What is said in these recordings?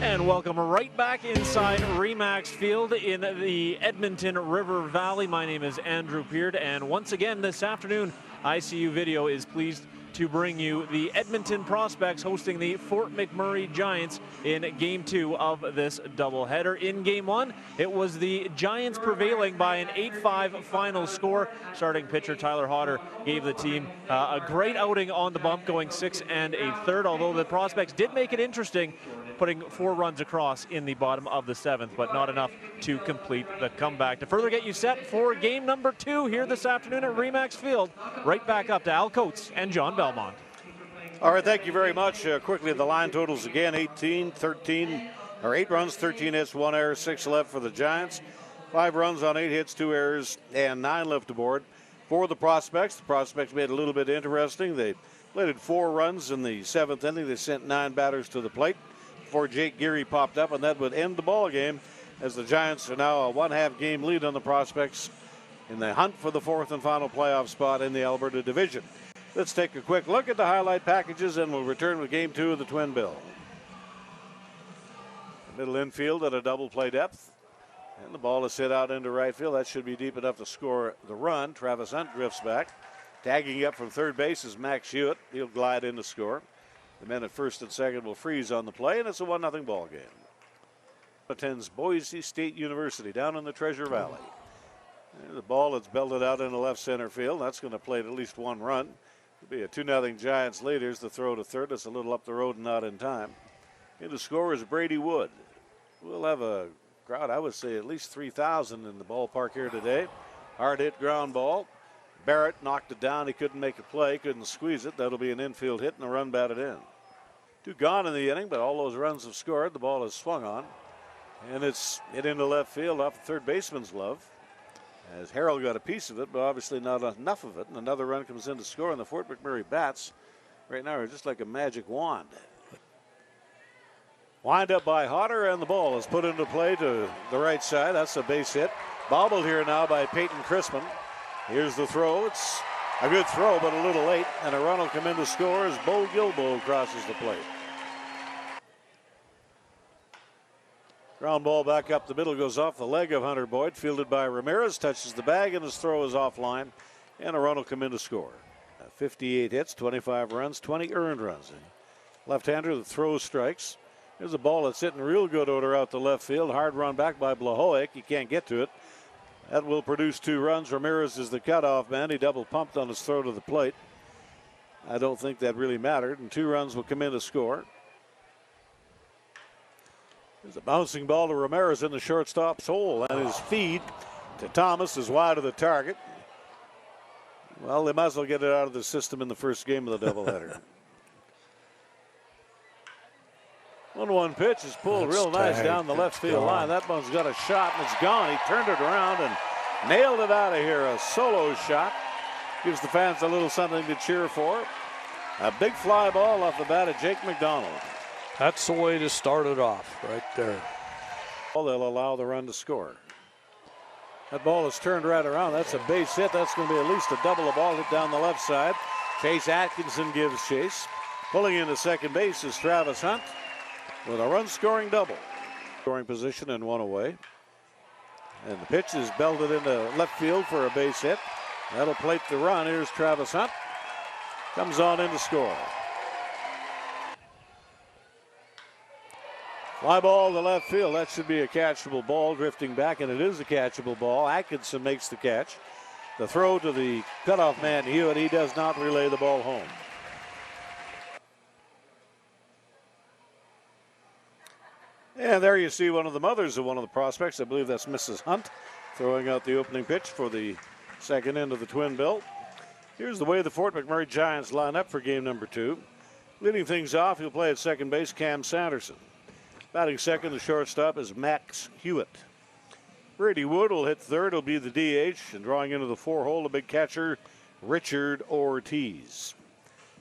And welcome right back inside RE/MAX Field in the Edmonton River Valley. My name is Andrew Peard, and once again this afternoon, ICU Video is pleased to bring you the Edmonton Prospects hosting the Fort McMurray Giants in Game 2 of this doubleheader. In Game 1, it was the Giants prevailing by an 8-5 final score. Starting pitcher Tyler Hodder gave the team a great outing on the bump, going 6 1/3, although the Prospects did make it interesting, putting 4 runs across in the bottom of the 7th, but not enough to complete the comeback. To further get you set for game number 2 here this afternoon at RE/MAX Field, right back up to Al Coates and John Belmont. All right, thank you very much. Quickly, the line totals again: 8 runs, 13 hits, 1 error, 6 left for the Giants. 5 runs on 8 hits, 2 errors, and 9 left aboard. For the Prospects, made it a little bit interesting. They plated 4 runs in the 7th inning. They sent 9 batters to the plate before Jake Geary popped up, and that would end the ball game, as the Giants are now a 1/2 game lead on the Prospects in the hunt for the 4th and final playoff spot in the Alberta Division. Let's take a quick look at the highlight packages, and we'll return with Game 2 of the Twin Bill. Middle infield at a double play depth, and the ball is hit out into right field. That should be deep enough to score the run. Travis Hunt drifts back. Tagging up from third base is Max Hewitt. He'll glide in to score. The men at first and second will freeze on the play, and it's a 1-0 ball game. Attends Boise State University down in the Treasure Valley. And the ball is belted out into left center field. That's going to play at least 1 run. It'll be a 2-0 Giants lead. Here's the throw to third. It's a little up the road and not in time. And the scorer is Brady Wood. We'll have a crowd, I would say at least 3,000 in the ballpark here today. Hard hit ground ball. Barrett knocked it down. He couldn't make a play, couldn't squeeze it. That'll be an infield hit and a run batted in. 2 gone in the inning, but all those runs have scored. The ball is swung on, and it's hit into left field off the third baseman's glove, as Harrell got a piece of it, but obviously not enough of it. And another run comes in to score, and the Fort McMurray bats right now are just like a magic wand. Wind up by Hodder, and the ball is put into play to the right side. That's a base hit. Bobbled here now by Peyton Crispin. Here's the throw. It's a good throw, but a little late, and a run will come in to score as Bo Gilbo crosses the plate. Ground ball back up the middle, goes off the leg of Hunter Boyd, fielded by Ramirez, touches the bag, and his throw is offline, and a run will come in to score. 58 hits, 25 runs, 20 earned runs. Left-hander that throws strikes. There's a ball that's hitting real good order out to left field. Hard run back by Blahovic. He can't get to it. That will produce 2 runs. Ramirez is the cutoff man. He double pumped on his throw to the plate. I don't think that really mattered, and 2 runs will come in to score. There's a bouncing ball to Ramirez in the shortstop's hole, and his feed to Thomas is wide of the target. Well, they might as well get it out of the system in the first game of the doubleheader. 1-1 pitch is pulled real nice down the left field line. That one's got a shot, and it's gone. He turned it around and nailed it out of here. A solo shot. Gives the fans a little something to cheer for. A big fly ball off the bat of Jake McDonald. That's the way to start it off, right there. Well, they'll allow the run to score. That ball is turned right around. That's a base hit. That's going to be at least a double. A ball hit down the left side. Chase Atkinson gives chase. Pulling into second base is Travis Hunt with a run-scoring double. Scoring position and 1 away. And the pitch is belted into left field for a base hit. That'll plate the run. Here's Travis Hunt. Comes on in to score. Fly ball to left field. That should be a catchable ball, drifting back, and it is a catchable ball. Atkinson makes the catch. The throw to the cutoff man, Hewitt. He does not relay the ball home. And there you see one of the mothers of one of the prospects. I believe that's Mrs. Hunt throwing out the opening pitch for the second end of the Twin Bill. Here's the way the Fort McMurray Giants line up for game number 2. Leading things off, he'll play at second base, Cam Sanderson. Batting second, the shortstop is Max Hewitt. Brady Wood will hit third. He'll be the DH, and drawing into the 4-hole, the big catcher, Richard Ortiz.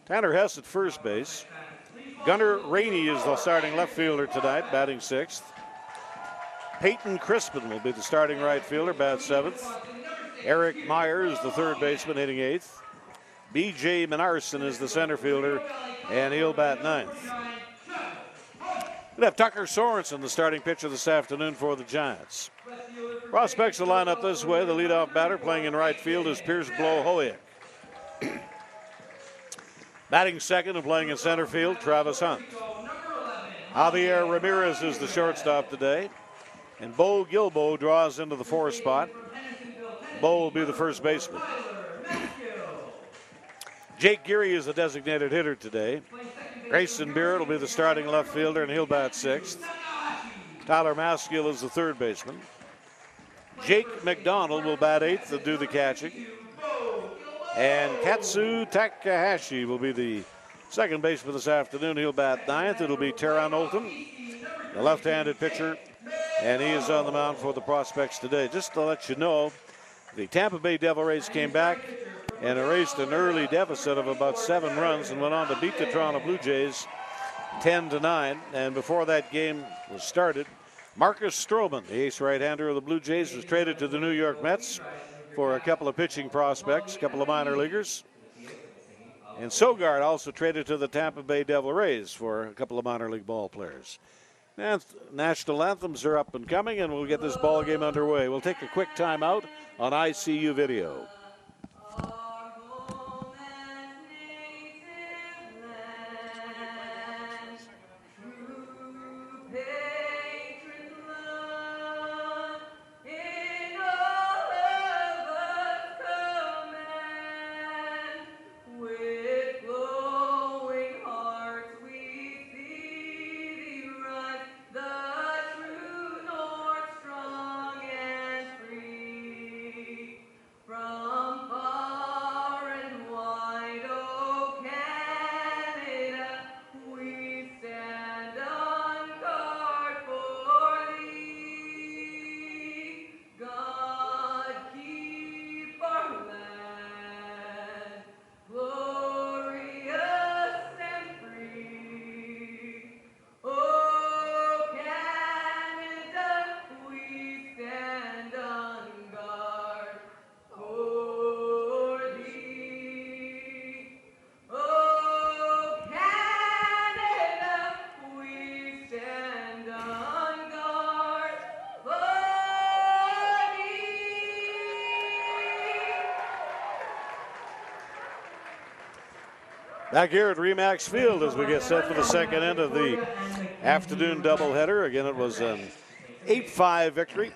Tanner Hess at first base. Gunnar Rainey is the starting left fielder tonight, batting 6th. Peyton Crispin will be the starting right fielder, bat 7th. Eric Myers, the third baseman, hitting 8th. B.J. Minarson is the center fielder, and he'll bat 9th. We have Tucker Sorenson, the starting pitcher this afternoon for the Giants. Prospects will line up this way. The leadoff batter playing in right field is Pierce Blow-Hoyek. Batting second and playing in center field, Travis Hunt. Javier Ramirez is the shortstop today. And Bo Gilbo draws into the 4th spot. Bo will be the first baseman. Jake Geary is the designated hitter today. Grayson Barrett will be the starting left fielder, and he'll bat 6th. Tyler Maskill is the third baseman. Jake McDonald will bat 8th and do the catching. And Katsu Takahashi will be the second baseman this afternoon. He'll bat 9th. It'll be Teron Olton, the left-handed pitcher, and he is on the mound for the Prospects today. Just to let you know, the Tampa Bay Devil Rays came back and erased an early deficit of about 7 runs and went on to beat the Toronto Blue Jays 10-9. And before that game was started, Marcus Stroman, the ace right-hander of the Blue Jays, was traded to the New York Mets for a couple of pitching prospects, a couple of minor leaguers. And Sogard also traded to the Tampa Bay Devil Rays for a couple of minor league ball players. And national anthems are up and coming, and we'll get this ball game underway. We'll take a quick timeout on ICU Video. Back here at Remax Field as we get set for the second end of the afternoon doubleheader. Again, it was an 8-5 victory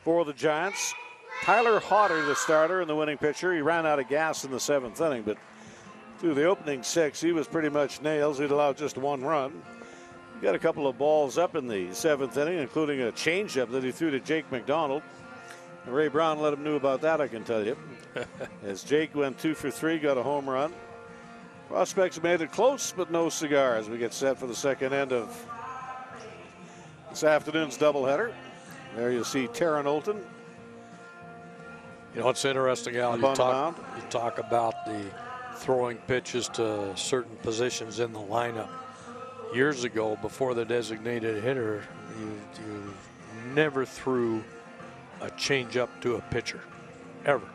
for the Giants. Tyler Hodder, the starter and the winning pitcher. He ran out of gas in the 7th inning, but through the opening 6, he was pretty much nails. He'd allowed just 1 run. He got a couple of balls up in the 7th inning, including a changeup that he threw to Jake McDonald. And Ray Brown let him know about that, I can tell you. As Jake went 2 for 3, got a home run. Prospects made it close, but no cigar as we get set for the second end of this afternoon's doubleheader. There you see Teron Olton. You know, it's interesting, Al, you talk about the throwing pitches to certain positions in the lineup. Years ago, before the designated hitter, you never threw a changeup to a pitcher, ever.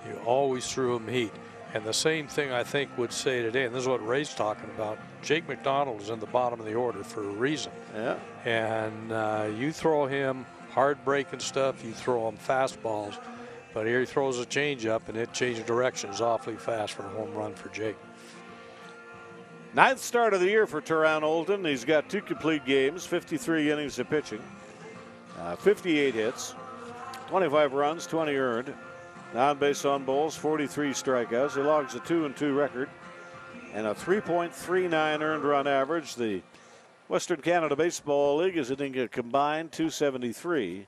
You always threw him heat. And the same thing I think would say today, and this is what Ray's talking about, Jake McDonald is in the bottom of the order for a reason. Yeah. And you throw him hard breaking stuff, you throw him fastballs, but here he throws a changeup and it changes directions awfully fast for a home run for Jake. 9th start of the year for Teron Olton. He's got 2 complete games, 53 innings of pitching, 58 hits, 25 runs, 20 earned. On-base on balls, 43 strikeouts. He logs a 2-2 record and a 3.39 earned run average. The Western Canada Baseball League is hitting a combined 273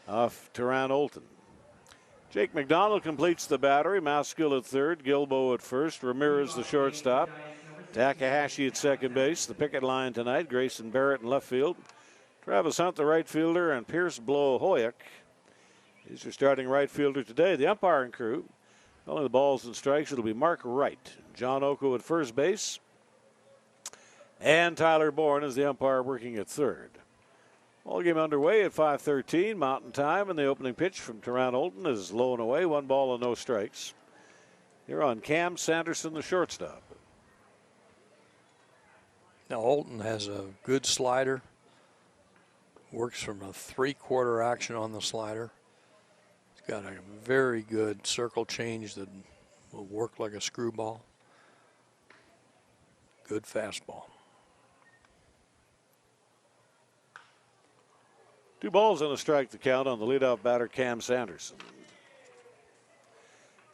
off Teron Olton. Jake McDonald completes the battery. Maskill at third, Gilbo at first, Ramirez the shortstop, Takahashi at second base. The picket line tonight, Grayson Barrett in left field, Travis Hunt the right fielder, and Pierce Blow-Hoyek. He's your starting right fielder today. The umpiring crew, calling the balls and strikes, it'll be Mark Wright. John Oko at first base. And Tyler Bourne is the umpire working at third. Ball game underway at 5:13 Mountain Time, and the opening pitch from Teron Olton is low and away. 1 ball and no strikes. Here on Cam Sanderson, the shortstop. Now Olton has a good slider, Works from a 3/4 action on the slider. He's got a very good circle change that will work like a screwball. Good fastball. 2 balls and a strike to count on the leadoff batter, Cam Sanderson.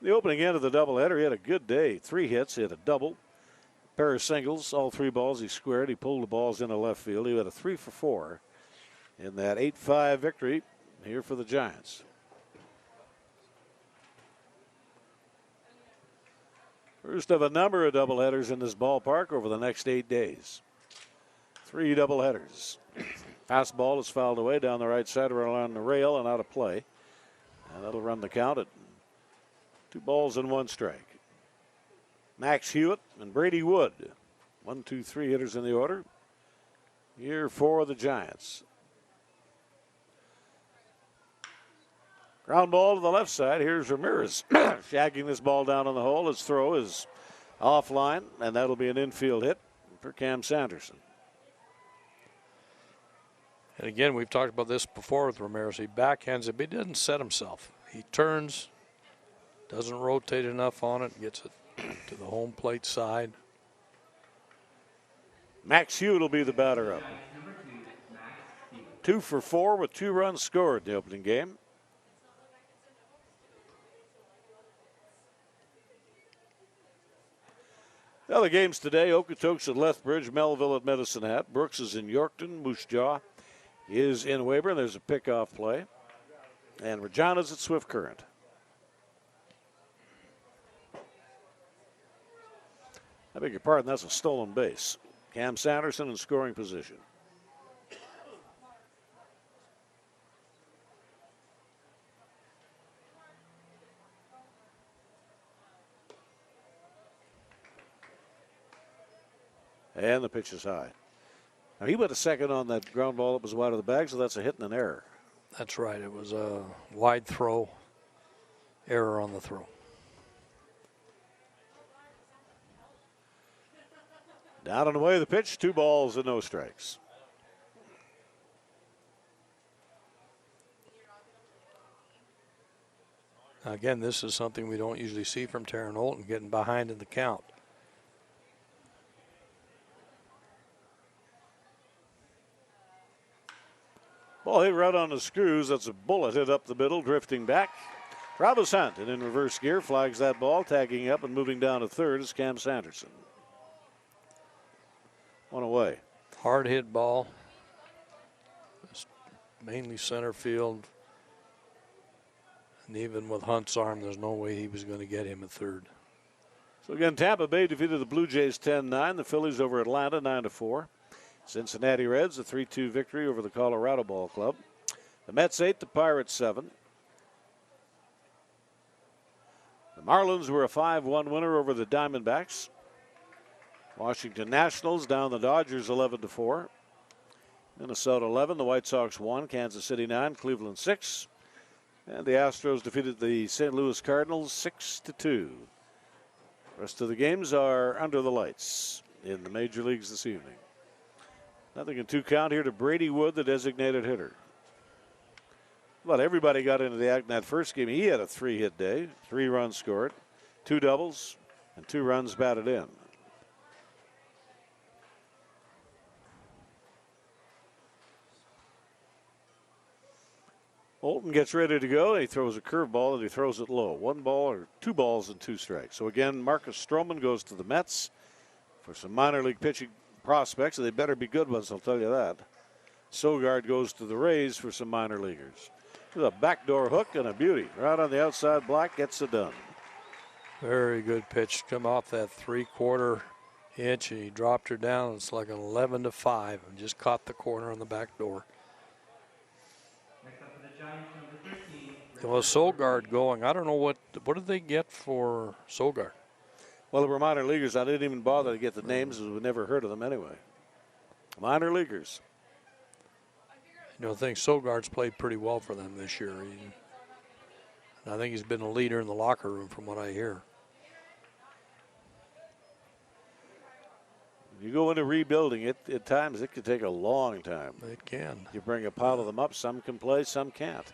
The opening end of the doubleheader, he had a good day. 3 hits, he had a double, pair of singles, all 3 balls he squared. He pulled the balls into left field. He had a 3 for 4 in that 8-5 victory here for the Giants. First of a number of doubleheaders in this ballpark over the next 8 days. 3 doubleheaders. Fastball is fouled away down the right side around the rail and out of play. And that'll run the count at 2 balls and 1 strike. Max Hewitt and Brady Wood. 1, 2, 3 hitters in the order here for the Giants. Ground ball to the left side. Here's Ramirez shagging this ball down on the hole. His throw is offline, and that'll be an infield hit for Cam Sanderson. And again, we've talked about this before with Ramirez. He backhands it, but he doesn't set himself. He turns, doesn't rotate enough on it, gets it to the home plate side. Max Hewitt will be the batter up. 2 for 4 with 2 runs scored in the opening game. The other games today, Okotoks at Lethbridge, Melville at Medicine Hat. Brooks is in Yorkton, Moose Jaw is in Weyburn. There's a pickoff play. And Regina's at Swift Current. I beg your pardon, that's a stolen base. Cam Sanderson in scoring position. And the pitch is high. Now he went a second on that ground ball that was wide of the bag, so that's a hit and an error. That's right. It was a wide throw, error on the throw. Down and away the pitch, 2 balls and no strikes. Again, this is something we don't usually see from Taron Olton, getting behind in the count. Ball hit right on the screws. That's a bullet hit up the middle, drifting back. Travis Hunt, and in reverse gear, flags that ball, tagging up and moving down to third is Cam Sanderson. 1 away. Hard hit ball. Just mainly center field. And even with Hunt's arm, there's no way he was going to get him at third. So again, Tampa Bay defeated the Blue Jays 10-9. The Phillies over Atlanta 9-4. Cincinnati Reds a 3-2 victory over the Colorado Ball Club. The Mets 8, the Pirates 7. The Marlins were a 5-1 winner over the Diamondbacks. Washington Nationals down the Dodgers 11-4. Minnesota 11, the White Sox 1, Kansas City 9, Cleveland 6. And the Astros defeated the St. Louis Cardinals 6-2. Rest of the games are under the lights in the major leagues this evening. Nothing in 2 count here to Brady Wood, the designated hitter. Well, everybody got into the act in that first game. He had a 3-hit day, 3 runs scored, 2 doubles, and 2 runs batted in. Olton gets ready to go. He throws a curveball and he throws it low. 1 ball or 2 balls and 2 strikes. So again, Marcus Stroman goes to the Mets for some minor league pitching prospects. They better be good ones, I'll tell you that. Sogard goes to the Rays for some minor leaguers. With a backdoor hook and a beauty. Right on the outside block, gets it done. Very good pitch. Come off that 3/4 inch and he dropped her down. It's like an 11-5 and just caught the corner on the back door. Well, Sogard going. I don't know what did they get for Sogard? Well, they were minor leaguers. I didn't even bother to get the names because we never heard of them anyway. Minor leaguers. You know, I think Sogard's played pretty well for them this year. I think he's been a leader in the locker room from what I hear. You go into rebuilding it, at times it could take a long time. It can. You bring a pile of them up, some can play, some can't.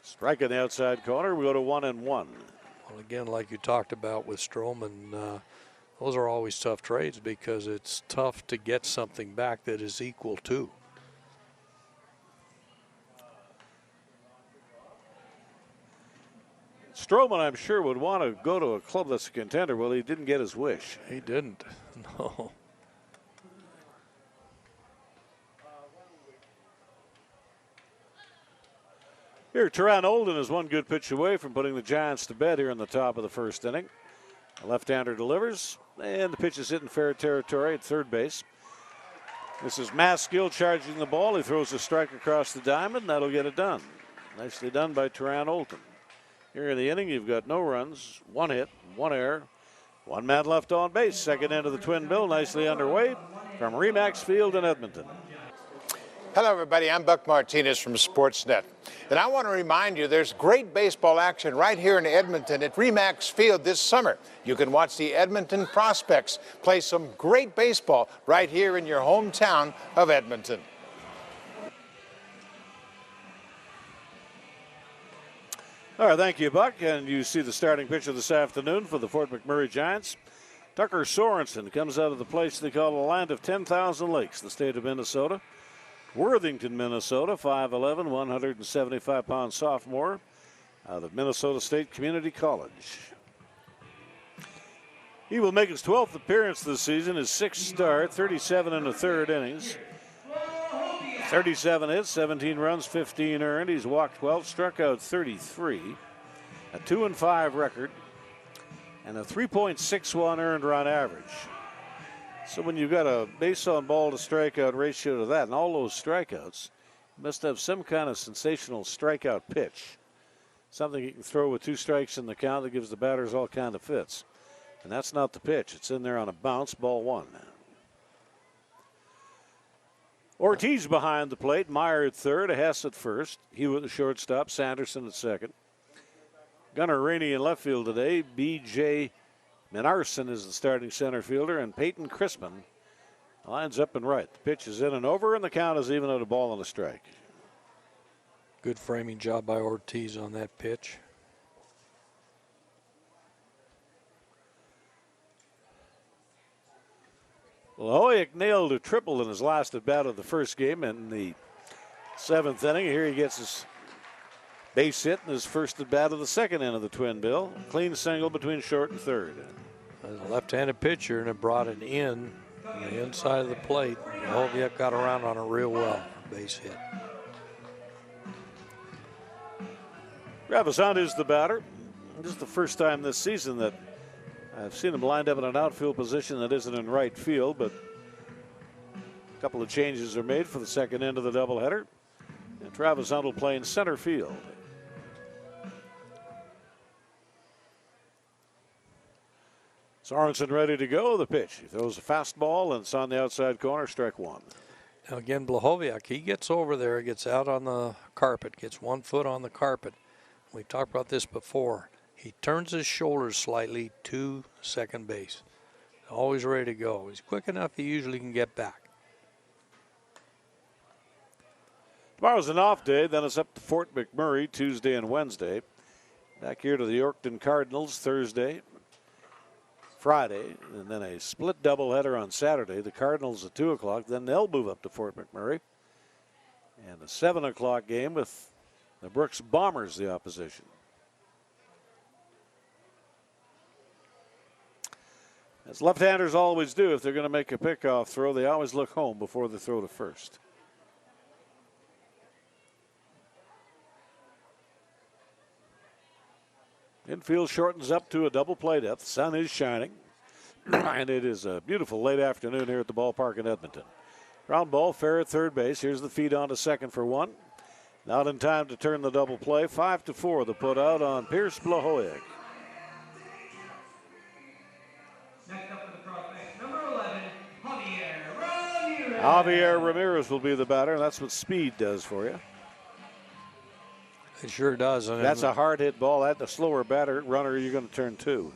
Strike in the outside corner, we go to 1-1. Well, again, like you talked about with Stroman, those are always tough trades because it's tough to get something back that is equal to. Stroman, I'm sure, would want to go to a club that's a contender. Well, he didn't get his wish. He didn't, no. Here, Teron Olden is one good pitch away from putting the Giants to bed here in the top of the first inning. A left-hander delivers, and the pitch is hit in fair territory at third base. This is Maskill charging the ball. He throws a strike across the diamond, and that'll get it done. Nicely done by Teron Olden. Here in the inning, you've got no runs, 1 hit, 1 error, 1 man left on base. Second end of the twin bill, nicely underway from Remax Field in Edmonton. Hello, everybody. I'm Buck Martinez from Sportsnet. And I want to remind you there's great baseball action right here in Edmonton at Remax Field this summer. You can watch the Edmonton Prospects play some great baseball right here in your hometown of Edmonton. All right, thank you, Buck. And you see the starting pitcher this afternoon for the Fort McMurray Giants. Tucker Sorenson comes out of the place they call the land of 10,000 lakes, the state of Minnesota. Worthington, Minnesota, 5'11", 175-pound sophomore out of Minnesota State Community College. He will make his 12th appearance this season, his 6th start, 37 in the third innings. 37 hits, 17 runs, 15 earned. He's walked 12, struck out 33. A 2-5 record and a 3.61 earned run average. So when you've got a base on ball to strikeout ratio to that and all those strikeouts, you must have some kind of sensational strikeout pitch. Something you can throw with 2 strikes in the count that gives the batters all kind of fits. And that's not the pitch. It's in there on a bounce, ball 1. Ortiz behind the plate, Meyer at third, Hess at first, Hewitt at shortstop, Sanderson at second. Gunnar Rainey in left field today. B.J. Minarson is the starting center fielder, and Peyton Crispin lines up and right. The pitch is in and over, and the count is even at a ball and a strike. Good framing job by Ortiz on that pitch. Lahoyek nailed a triple in his last at bat of the first game in the 7th inning. Here he gets his base hit in his first at bat of the second inning of the twin bill. Clean single between short and third. As a left-handed pitcher, and it brought it in on the inside of the plate. Lahoyek got around on it real well. Base hit. Travis Hunt is the batter. This is the first time this season that I've seen him lined up in an outfield position that isn't in right field, but a couple of changes are made for the second end of the doubleheader. And Travis Hunt will play in center field. Sorensen ready to go. The pitch. He throws a fastball, and it's on the outside corner, strike 1. Now again, Blahoviak, he gets over there, gets out on the carpet, gets 1 foot on the carpet. We talked about this before. He turns his shoulders slightly to second base. Always ready to go. He's quick enough, he usually can get back. Tomorrow's an off day, then it's up to Fort McMurray Tuesday and Wednesday. Back here to the Yorkton Cardinals Thursday, Friday, and then a split doubleheader on Saturday. The Cardinals at 2 o'clock, then they'll move up to Fort McMurray. And a 7 o'clock game with the Brooks Bombers, the opposition. As left-handers always do, if they're going to make a pickoff throw, they always look home before they throw to first. Infield shortens up to a double play depth. The sun is shining, and it is a beautiful late afternoon here at the ballpark in Edmonton. Ground ball, fair at third base. Here's the feed on to second for 1. Not in time to turn the double play. 5-4, the put out on Pierce Blahoyek. Javier Ramirez will be the batter, and that's what speed does for you. It sure does. And that's a hard hit ball. That's a slower runner you're going to turn to.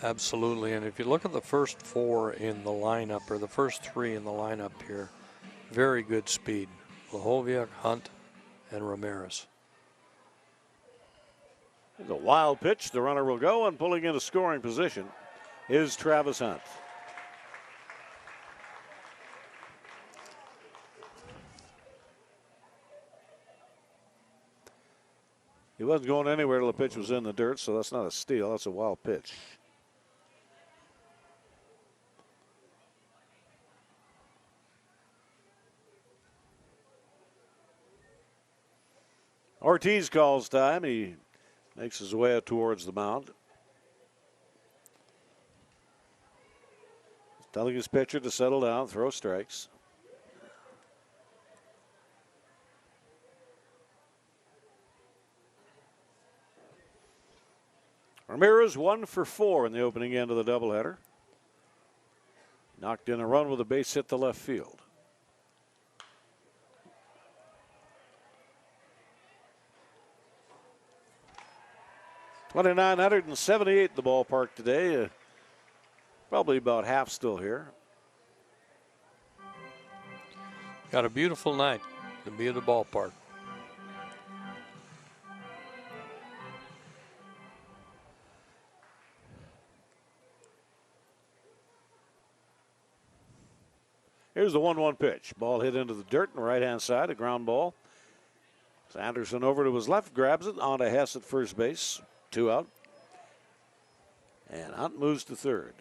Absolutely, and if you look at the first four in the lineup, or the first three in the lineup here, very good speed. Lahoviak, Hunt, and Ramirez. It's a wild pitch. The runner will go, and pulling into scoring position is Travis Hunt. He wasn't going anywhere till the pitch was in the dirt, so that's not a steal. That's a wild pitch. Ortiz calls time. He makes his way out towards the mound. Telling his pitcher to settle down, throw strikes. Ramirez 1 for 4 in the opening end of the doubleheader. Knocked in a run with a base hit to left field. $2,978 in the ballpark today. Probably about half still here. Got a beautiful night to be at the ballpark. Here's the 1-1 pitch. Ball hit into the dirt on the right-hand side, a ground ball. Sanderson over to his left, grabs it, onto Hess at first base. 2 out. And Hunt moves to third.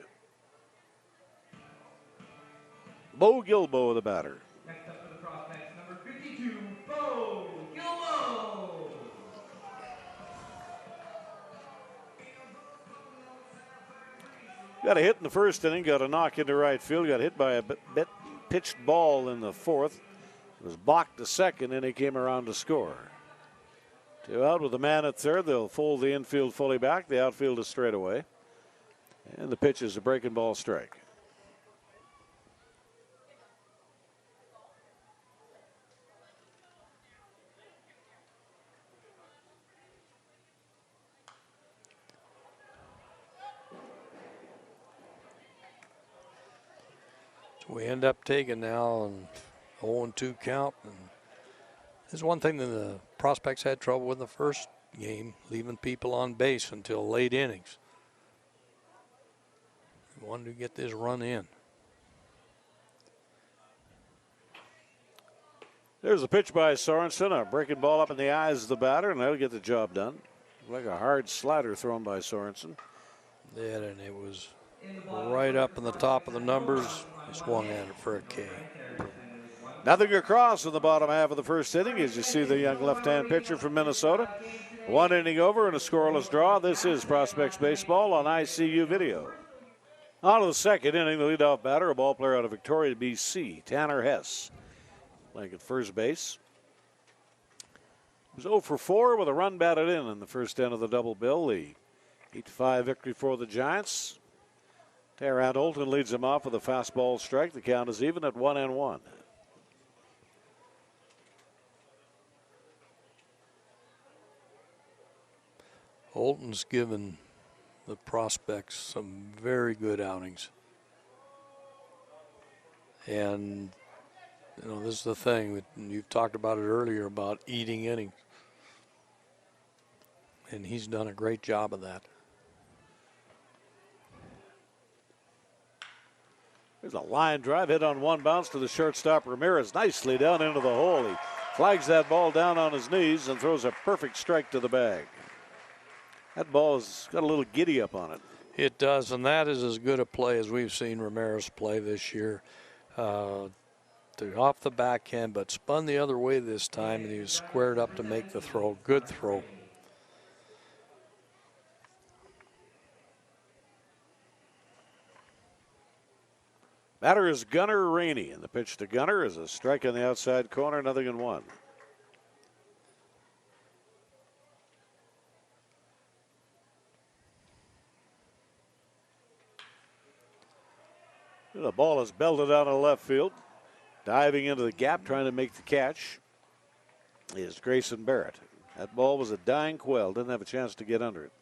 Bo Gilbo, the batter. Next up for the prospects, number 52, Bo Gilbo. Got a hit in the first inning, got a knock into right field, got hit by a pitched ball in the fourth. It was blocked to second, and he came around to score. 2 out with a man at third. They'll fold the infield fully back. The outfield is straight away. And the pitch is a breaking ball strike. So we end up taking now an 0-2 count. And this is one thing that the prospects had trouble with the first game, leaving people on base until late innings. We wanted to get this run in. There's a pitch by Sorenson, a breaking ball up in the eyes of the batter, and that'll get the job done. Like a hard slider thrown by Sorenson. Yeah, and it was right up in the top of the numbers. He swung at it for a K. Nothing across in the bottom half of the first inning as you see the young left-hand pitcher from Minnesota. 1 inning over and a scoreless draw. This is Prospects Baseball on ICU Video. On to the second inning, the leadoff batter, a ball player out of Victoria, BC, Tanner Hess, playing at first base. He was 0 for 4 with a run batted in the first end of the double bill. The 8-5 victory for the Giants. Terran Olton leads him off with a fastball strike. The count is even at 1-1. Olton's given the prospects some very good outings. And, you know, this is the thing that you've talked about it earlier about eating innings. And he's done a great job of that. There's a line drive hit on one bounce to the shortstop Ramirez. Nicely down into the hole. He flags that ball down on his knees and throws a perfect strike to the bag. That ball has got a little giddy up on it. It does, and that is as good a play as we've seen Ramirez play this year. Off the backhand, but spun the other way this time, and he was squared up to make the throw. Good throw. Batter is Gunnar Rainey, and the pitch to Gunnar is a strike on the outside corner, 0-1. The ball is belted out of left field. Diving into the gap, trying to make the catch, is Grayson Barrett. That ball was a dying quail. Didn't have a chance to get under it.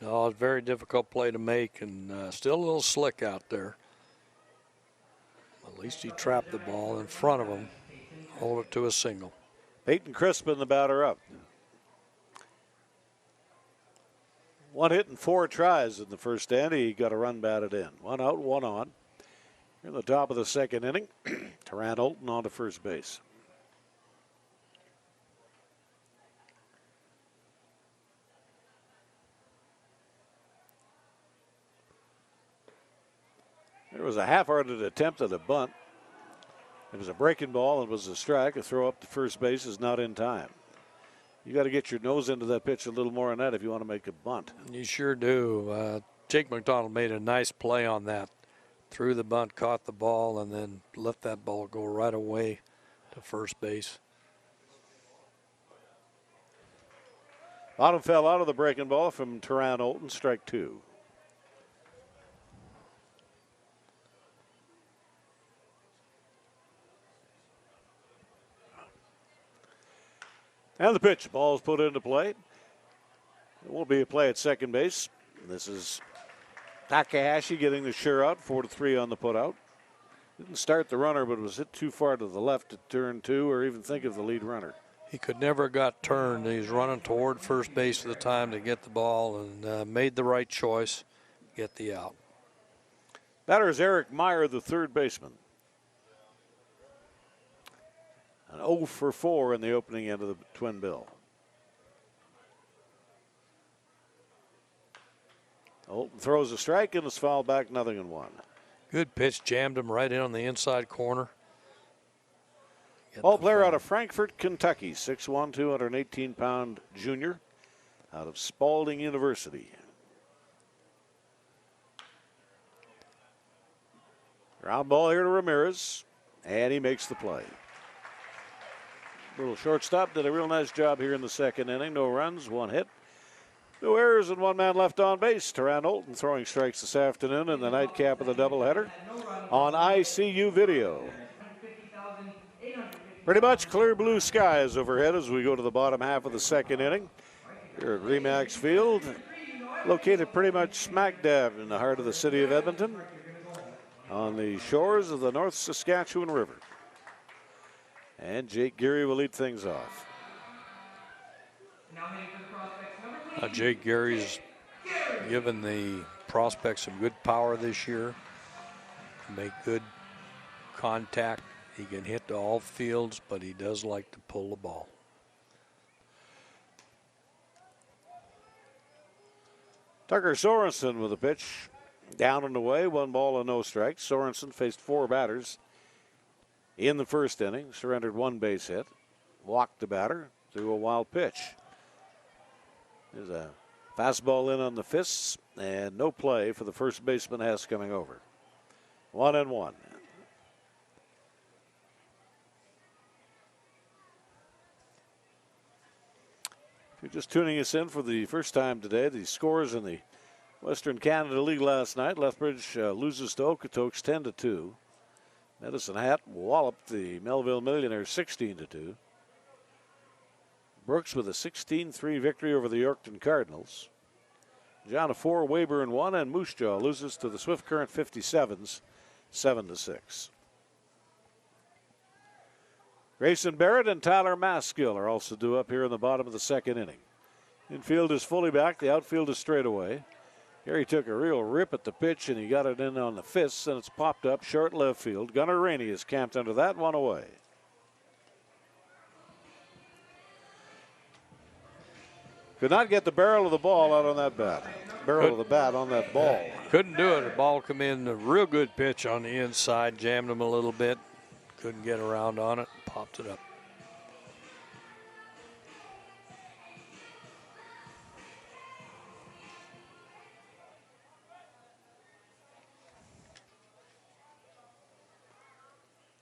No, it's a very difficult play to make, and still a little slick out there. At least he trapped the ball in front of him, hold it to a single. Peyton Crispin, the batter up. 1 hit and 4 tries in the first inning. He got a run batted in. 1 out, 1 on. Here in the top of the second inning, Tarrant Olton on to first base. There was a half-hearted attempt at a bunt. It was a breaking ball and was a strike. A throw up to first base is not in time. You got to get your nose into that pitch a little more on that if you want to make a bunt. You sure do. Jake McDonald made a nice play on that. Threw the bunt, caught the ball, and then let that ball go right away to first base. Bottom fell out of the breaking ball from Tarrant Olton, strike 2. And the pitch, ball's put into play. It won't be a play at second base. This is Takahashi getting the shutout, 4-3 on the putout. Didn't start the runner, but was hit too far to the left to turn to or even think of the lead runner. He could never got turned. He was running toward first base at the time to get the ball and made the right choice, get the out. Batter is Eric Meyer, the third baseman. An 0 for 4 in the opening end of the twin bill. Olton throws a strike and is fouled back, 0-1. Good pitch, jammed him right in on the inside corner. Ball player out of Frankfort, Kentucky, 6'1", 218-pound junior out of Spalding University. Ground ball here to Ramirez, and he makes the play. Little shortstop did a real nice job here in the second inning. No runs, 1 hit. No errors and 1 man left on base. Tarrant Olton throwing strikes this afternoon in the nightcap of the doubleheader on ICU video. Pretty much clear blue skies overhead as we go to the bottom half of the second inning. Here at Remax Field, located pretty much smack dab in the heart of the city of Edmonton on the shores of the North Saskatchewan River. And Jake Geary will lead things off. Jake Geary's given the prospects some good power this year. Make good contact. He can hit to all fields, but he does like to pull the ball. Tucker Sorenson with a pitch. Down and away, 1 ball and no strikes. Sorenson faced 4 batters in the first inning, surrendered 1 base hit, walked the batter, threw a wild pitch. There's a fastball in on the fists, and no play for the first baseman, Hess, coming over. 1-1. If you're just tuning us in for the first time today, the scores in the Western Canada League last night. Lethbridge loses to Okotoks 10-2. Medicine Hat walloped the Melville Millionaires 16-2. Brooks with a 16-3 victory over the Yorkton Cardinals. John a 4, Weyburn 1, and Moose Jaw loses to the Swift Current 57s 7-6. Grayson Barrett and Tyler Maskill are also due up here in the bottom of the second inning. Infield is fully back. The outfield is straight away. Here he took a real rip at the pitch, and he got it in on the fists, and it's popped up short left field. Gunnar Rainey is camped under that, 1 away. Could not get the barrel of the ball out on that bat. Barrel of the bat on that ball. Couldn't do it. The ball come in, a real good pitch on the inside, jammed him a little bit. Couldn't get around on it, popped it up.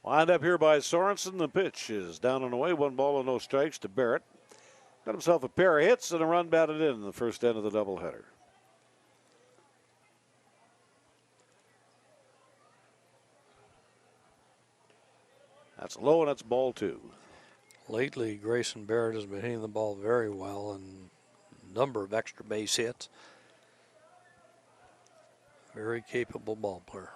Lined up here by Sorenson. The pitch is down and away. 1 ball and no strikes to Barrett. Got himself a pair of hits and a run batted in the first end of the doubleheader. That's low, and that's ball 2. Lately, Grayson Barrett has been hitting the ball very well and a number of extra base hits. Very capable ball player.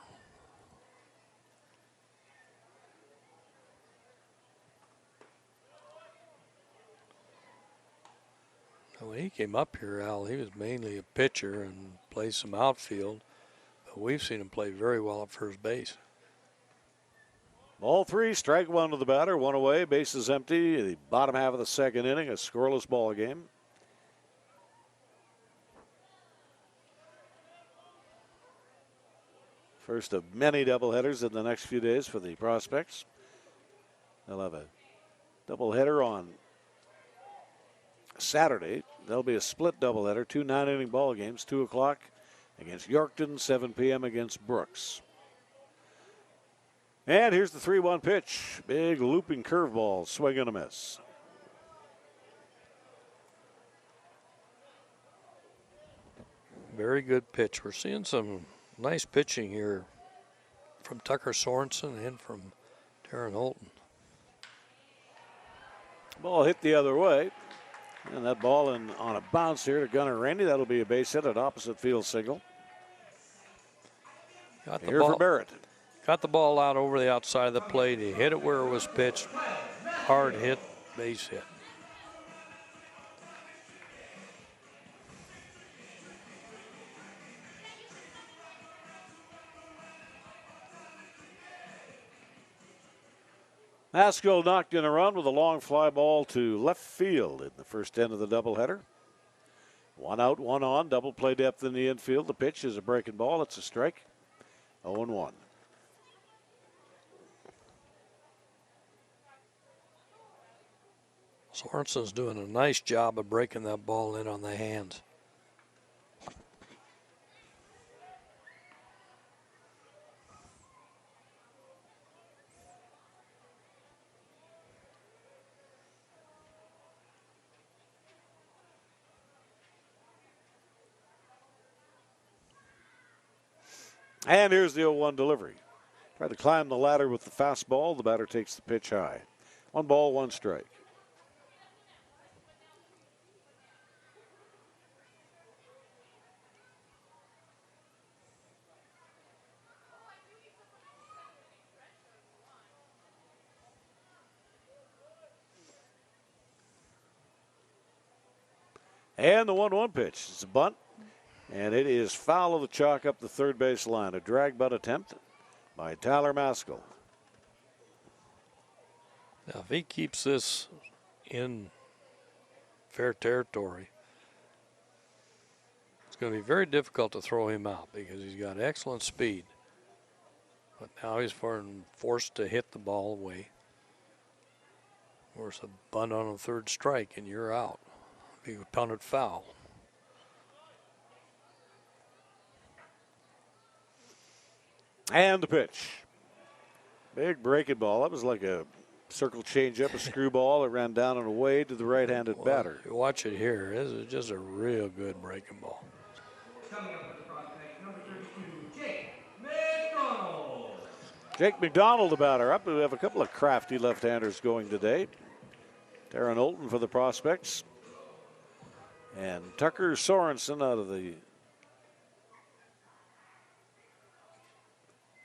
When he came up here, Al, he was mainly a pitcher and played some outfield. But we've seen him play very well at first base. Ball 3, strike 1 to the batter, 1 away, bases empty. The bottom half of the second inning, a scoreless ball game. First of many doubleheaders in the next few days for the Prospects. They'll have a doubleheader on Saturday. There'll be a split doubleheader, 2 9-inning ball games, 2 o'clock against Yorkton, 7 p.m. against Brooks. And here's the 3-1 pitch. Big looping curveball, swing and a miss. Very good pitch. We're seeing some nice pitching here from Tucker Sorenson and from Darren Holton. Ball hit the other way. And that ball on a bounce here to Gunnar Rainey. That'll be a base hit, an opposite field single. Got the Here ball, for Barrett. got the ball out over the outside of the plate. He hit it where it was pitched. Hard hit, base hit. Haskell knocked in a run with a long fly ball to left field in the first end of the doubleheader. 1 out, 1 on, double play depth in the infield. The pitch is a breaking ball. It's a strike. 0-1. Sorenson's doing a nice job of breaking that ball in on the hands. And here's the 0-1 delivery. Tried to climb the ladder with the fastball. The batter takes the pitch high. 1 ball, 1 strike. And the 1-1 pitch. It's a bunt. And it is foul of the chalk up the third base line. A drag bunt attempt by Tyler Maskell. Now, if he keeps this in fair territory, it's going to be very difficult to throw him out because he's got excellent speed. But now he's forced to hit the ball away. Of course, a bunt on a third strike, and you're out. He punted foul. And the pitch. Big breaking ball. That was like a circle changeup, a screwball. It ran down and away to the right-handed batter. You watch it here. This is just a real good breaking ball. Coming up with the prospect, number 32, Jake McDonald. Jake McDonald, the batter up. We have a couple of crafty left-handers going today. Darren Holton for the Prospects. And Tucker Sorenson out of the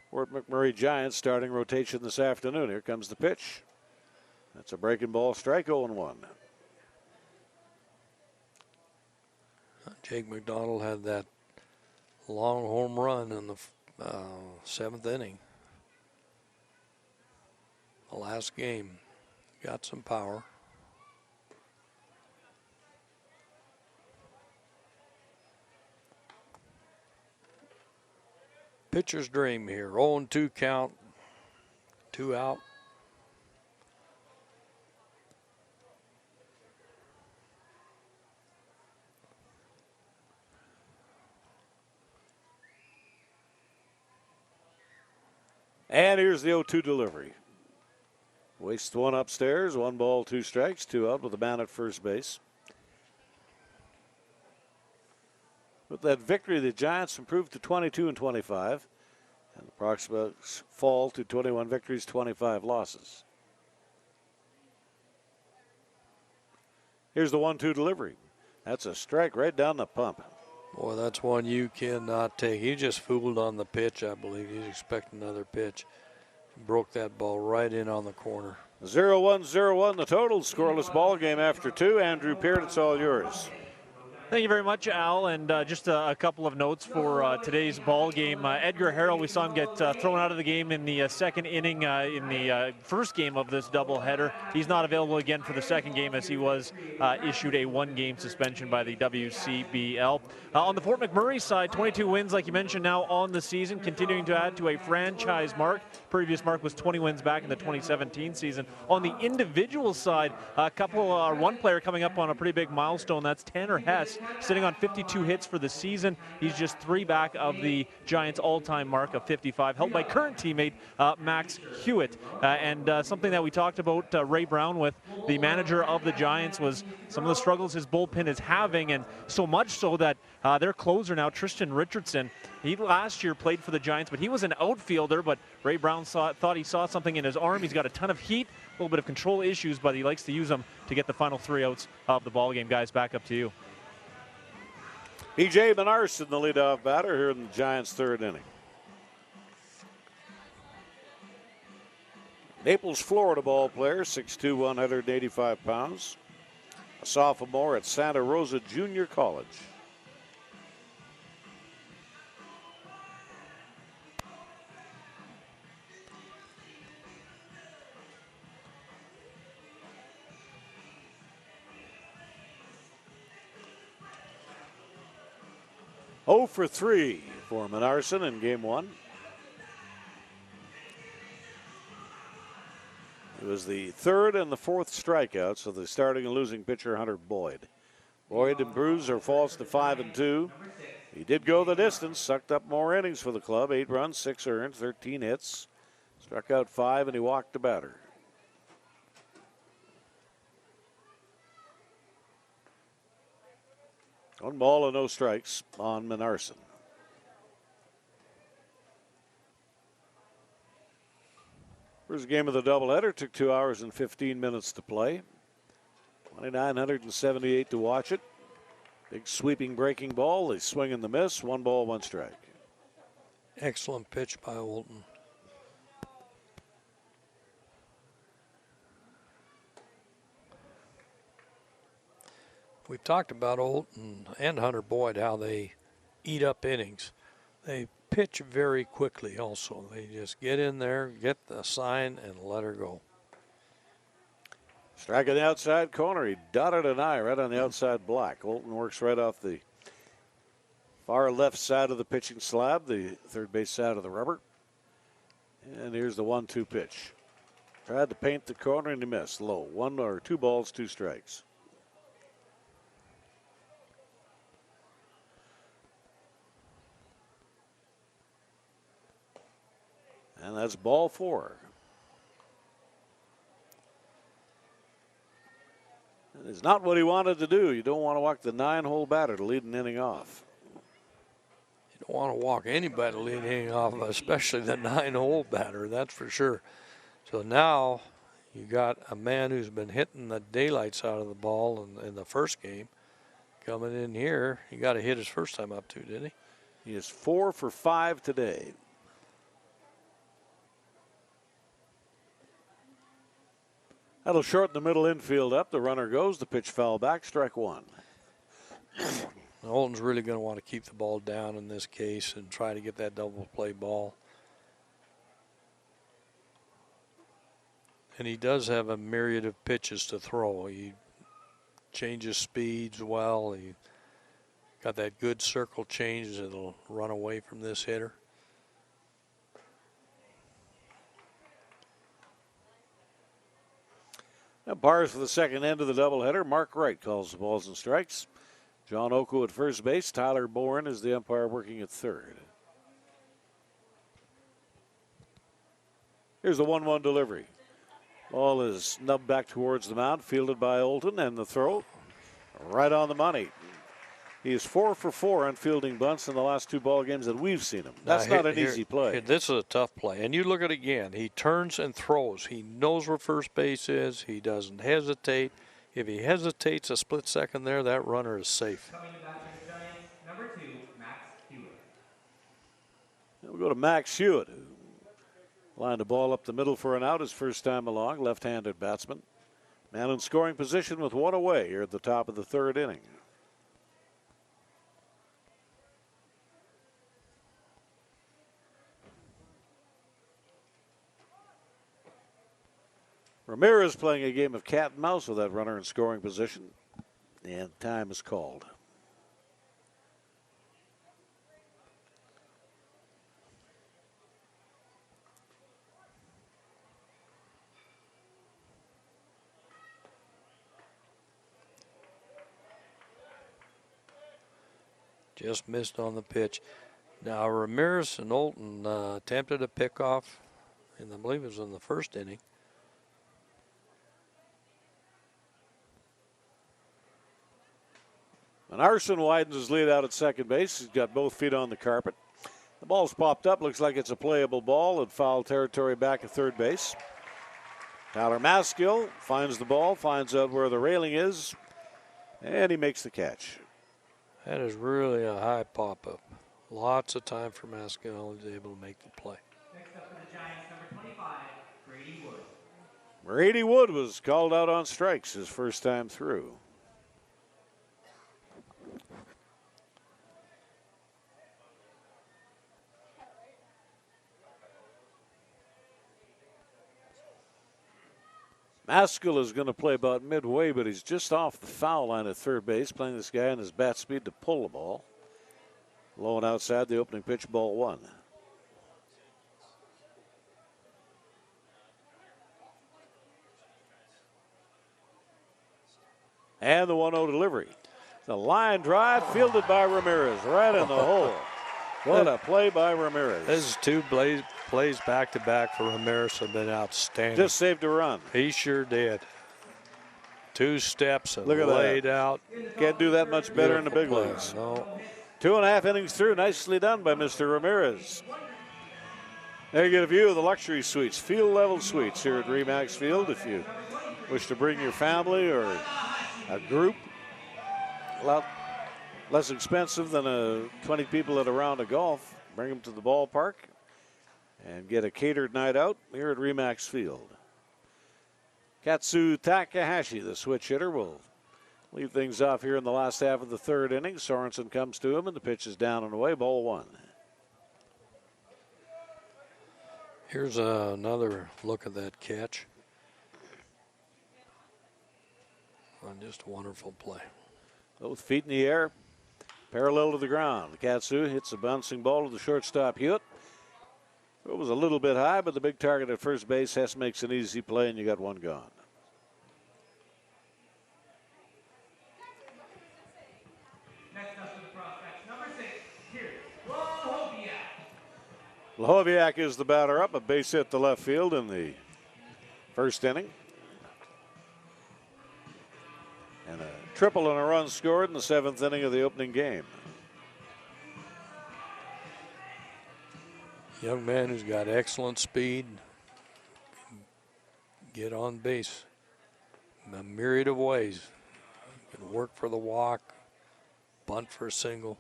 Fort McMurray Giants starting rotation this afternoon. Here comes the pitch. That's a breaking ball, strike 0-1. Jake McDonald had that long home run in the 7th inning. The last game. Got some power. Pitcher's dream here. 0-2 count. 2 out. And here's the 0-2 delivery. Wastes 1 upstairs. 1 ball, 2 strikes. 2 out with a man at first base. With that victory, the Giants improved to 22-25, and the Prospects fall to 21 victories, 25 losses. Here's the 1-2 delivery. That's a strike right down the pump. Boy, that's one you cannot take. He just fooled on the pitch, I believe. He's expecting another pitch. Broke that ball right in on the corner. 0-1-0-1 the total. Scoreless ball game after 2. Andrew Peart, it's all yours. Thank you very much, Al. And just a couple of notes for today's ball game. Edgar Harrell, we saw him get thrown out of the game in the second inning in the first game of this doubleheader. He's not available again for the second game as he was issued a one-game suspension by the WCBL. On the Fort McMurray side, 22 wins, like you mentioned, now on the season, continuing to add to a franchise mark. Previous mark was 20 wins back in the 2017 season. On the individual side, one player coming up on a pretty big milestone. That's Tanner Hess, sitting on 52 hits for the season. He's just 3 back of the Giants' all-time mark of 55, held by current teammate Max Hewitt. And something that we talked about Ray Brown with, the manager of the Giants, was some of the struggles his bullpen is having, and so much so that their closer now, Tristan Richardson, he last year played for the Giants, but he was an outfielder, but Ray Brown thought he saw something in his arm. He's got a ton of heat, a little bit of control issues, but he likes to use them to get the final 3 outs of the ballgame. Guys, back up to you. B.J. Menarson, the leadoff batter here in the Giants' third inning. Naples, Florida ball player, 6'2", 185 pounds. A sophomore at Santa Rosa Junior College. Oh for 3 for Menarson in game 1. It was the third and the fourth strikeouts of the starting and losing pitcher Hunter Boyd. Boyd improves or falls to 5-2. He did go the distance, sucked up more innings for the club. 8 runs, 6 earned, 13 hits. Struck out 5 and he walked the batter. One ball and no strikes on Menarson. First game of the doubleheader took 2 hours and 15 minutes to play. 2,978 to watch it. Big sweeping breaking ball. They swing and the miss. 1 ball, 1 strike. Excellent pitch by Olton. We've talked about Olton and Hunter Boyd, how they eat up innings. They pitch very quickly also. They just get in there, get the sign, and let her go. Strike in the outside corner. He dotted an eye right on the outside block. Olton works right off the far left side of the pitching slab, the third base side of the rubber. And here's the 1-2 pitch. Tried to paint the corner and he missed. Low. 1 or 2 balls, 2 strikes. And that's ball 4. It's not what he wanted to do. You don't want to walk the 9-hole batter to lead an inning off. You don't want to walk anybody to lead an inning off, especially the 9-hole batter, that's for sure. So now you got a man who's been hitting the daylights out of the ball in the first game coming in here. He got a hit his first time up too, didn't he? He is 4 for 5 today. That'll shorten the middle infield up. The runner goes. The pitch foul back. Strike 1. Olton's really going to want to keep the ball down in this case and try to get that double play ball. And he does have a myriad of pitches to throw. He changes speeds well. He got that good circle change that'll run away from this hitter. Now bars for the second end of the doubleheader. Mark Wright calls the balls and strikes. John Oko at first base. Tyler Bourne is the umpire working at third. Here's the 1-1 delivery. Ball is snubbed back towards the mound, fielded by Olton, and the throw right on the money. He is 4 for 4 on fielding bunts in the last 2 ball games that we've seen him. That's not an easy play. This is a tough play. And you look at it again. He turns and throws. He knows where first base is. He doesn't hesitate. If he hesitates a split second there, that runner is safe. Coming to bat for the Giants, number 2, We'll go to Max Hewitt, who lined the ball up the middle for an out his first time along, left-handed batsman. Man in scoring position with one away here at the top of the third inning. Ramirez playing a game of cat and mouse with that runner in scoring position. And time is called. Just missed on the pitch. Now Ramirez and Olton attempted a pickoff, and I believe it was in the first inning. And Arson widens his lead out at second base. He's got both feet on the carpet. The ball's popped up. Looks like it's a playable ball in foul territory back at third base. Tyler Maskill finds the ball, finds out where the railing is, and he makes the catch. That is really a high pop-up. Lots of time for Maskill. He's able to make the play. Next up for the Giants, number 25, Grady Wood. Grady Wood was called out on strikes his first time through. Maskill is going to play about midway, but he's just off the foul line at third base, playing this guy in his bat speed to pull the ball. Low and outside the opening pitch, ball one. And the 1-0 delivery. The line drive fielded by Ramirez right in the hole. What a play by Ramirez. This is two plays back-to-back for Ramirez have been outstanding. Just saved a run. He sure did. Two steps and Look at laid that. out. Can't do that much better in the big Beautiful leagues. play. No. 2.5 innings through. Nicely done by Mr. Ramirez. There you get a view of the luxury suites, field-level suites here at Remax Field. If you wish to bring your family or a group, a lot less expensive than 20 people at a round of golf. Bring them to the ballpark and get a catered night out here at Remax Field. Katsu Takahashi, the switch hitter, will lead things off here in the last half of the third inning. Sorenson comes to him, and the pitch is down and away, ball one. Here's another look at that catch. Just a wonderful play. Both feet in the air, parallel to the ground. Katsu hits a bouncing ball to the shortstop Hewitt. It was a little bit high, but the big target at first base. Hess makes an easy play, and you got one gone. Next up for the prospects, number 6, here's Blahoviak. Blahoviak is the batter up, a base hit to left field in the first inning. And a triple and a run scored in the 7th inning of the opening game. Young man who's got excellent speed, get on base in a myriad of ways. Can work for the walk, bunt for a single,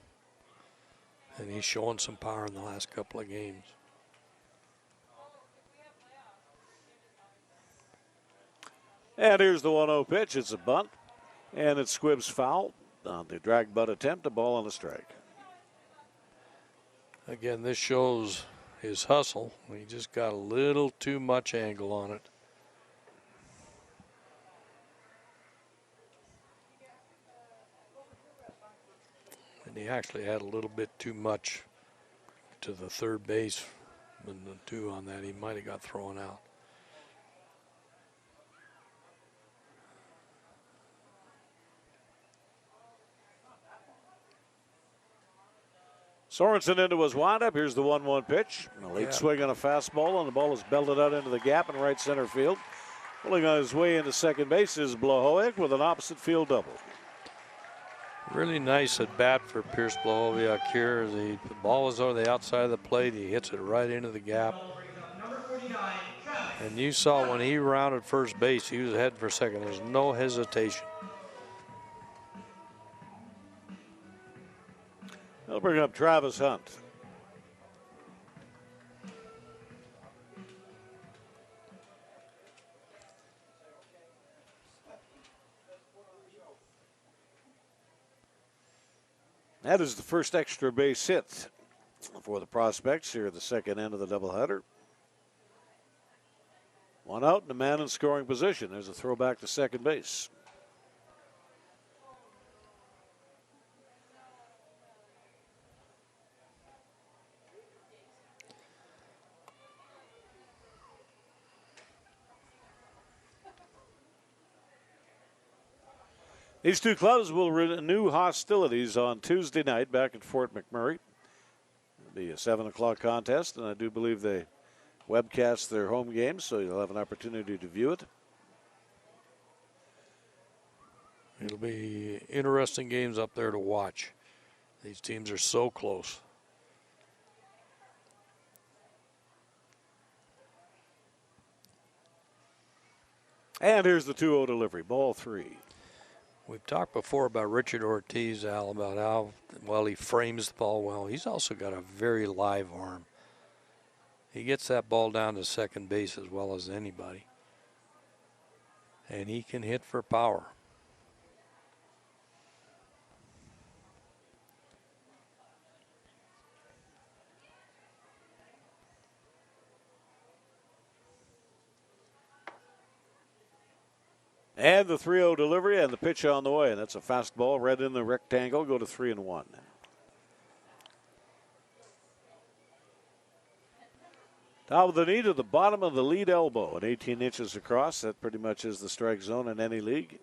and he's showing some power in the last couple of games. And here's the 1-0 pitch. It's a bunt, and it's Squibb's foul on the drag butt attempt, a ball and a strike. Again, this shows his hustle. He just got a little too much angle on it. And he actually had a little bit too much to the third base. And the two on that, he might have got thrown out. Sorenson into his windup. Here's the 1-1 pitch. A late swing on a fastball, and the ball is belted out into the gap in right center field. Pulling on his way into second base is Blahoviak with an opposite field double. Really nice at bat for Pierce Blahoviak here. The ball is over the outside of the plate. He hits it right into the gap. And you saw when he rounded first base, he was heading for second. There's no hesitation. They'll bring up Travis Hunt. That is the first extra base hit for the Prospects here at the second end of the doubleheader. One out and a man in scoring position. There's a throw back to second base. These two clubs will renew hostilities on Tuesday night back at Fort McMurray. It'll be a 7 o'clock contest, and I do believe they webcast their home games, so you'll have an opportunity to view it. It'll be interesting games up there to watch. These teams are so close. And here's the 2-0 delivery, ball 3. We've talked before about Richard Ortiz, Al, about how well he frames the ball well. He's also got a very live arm. He gets that ball down to second base as well as anybody. And he can hit for power. And the 3-0 delivery and the pitch on the way. And that's a fastball right in the rectangle. Go to 3-1. Top of the knee to the bottom of the lead elbow. And 18 inches across. That pretty much is the strike zone in any league.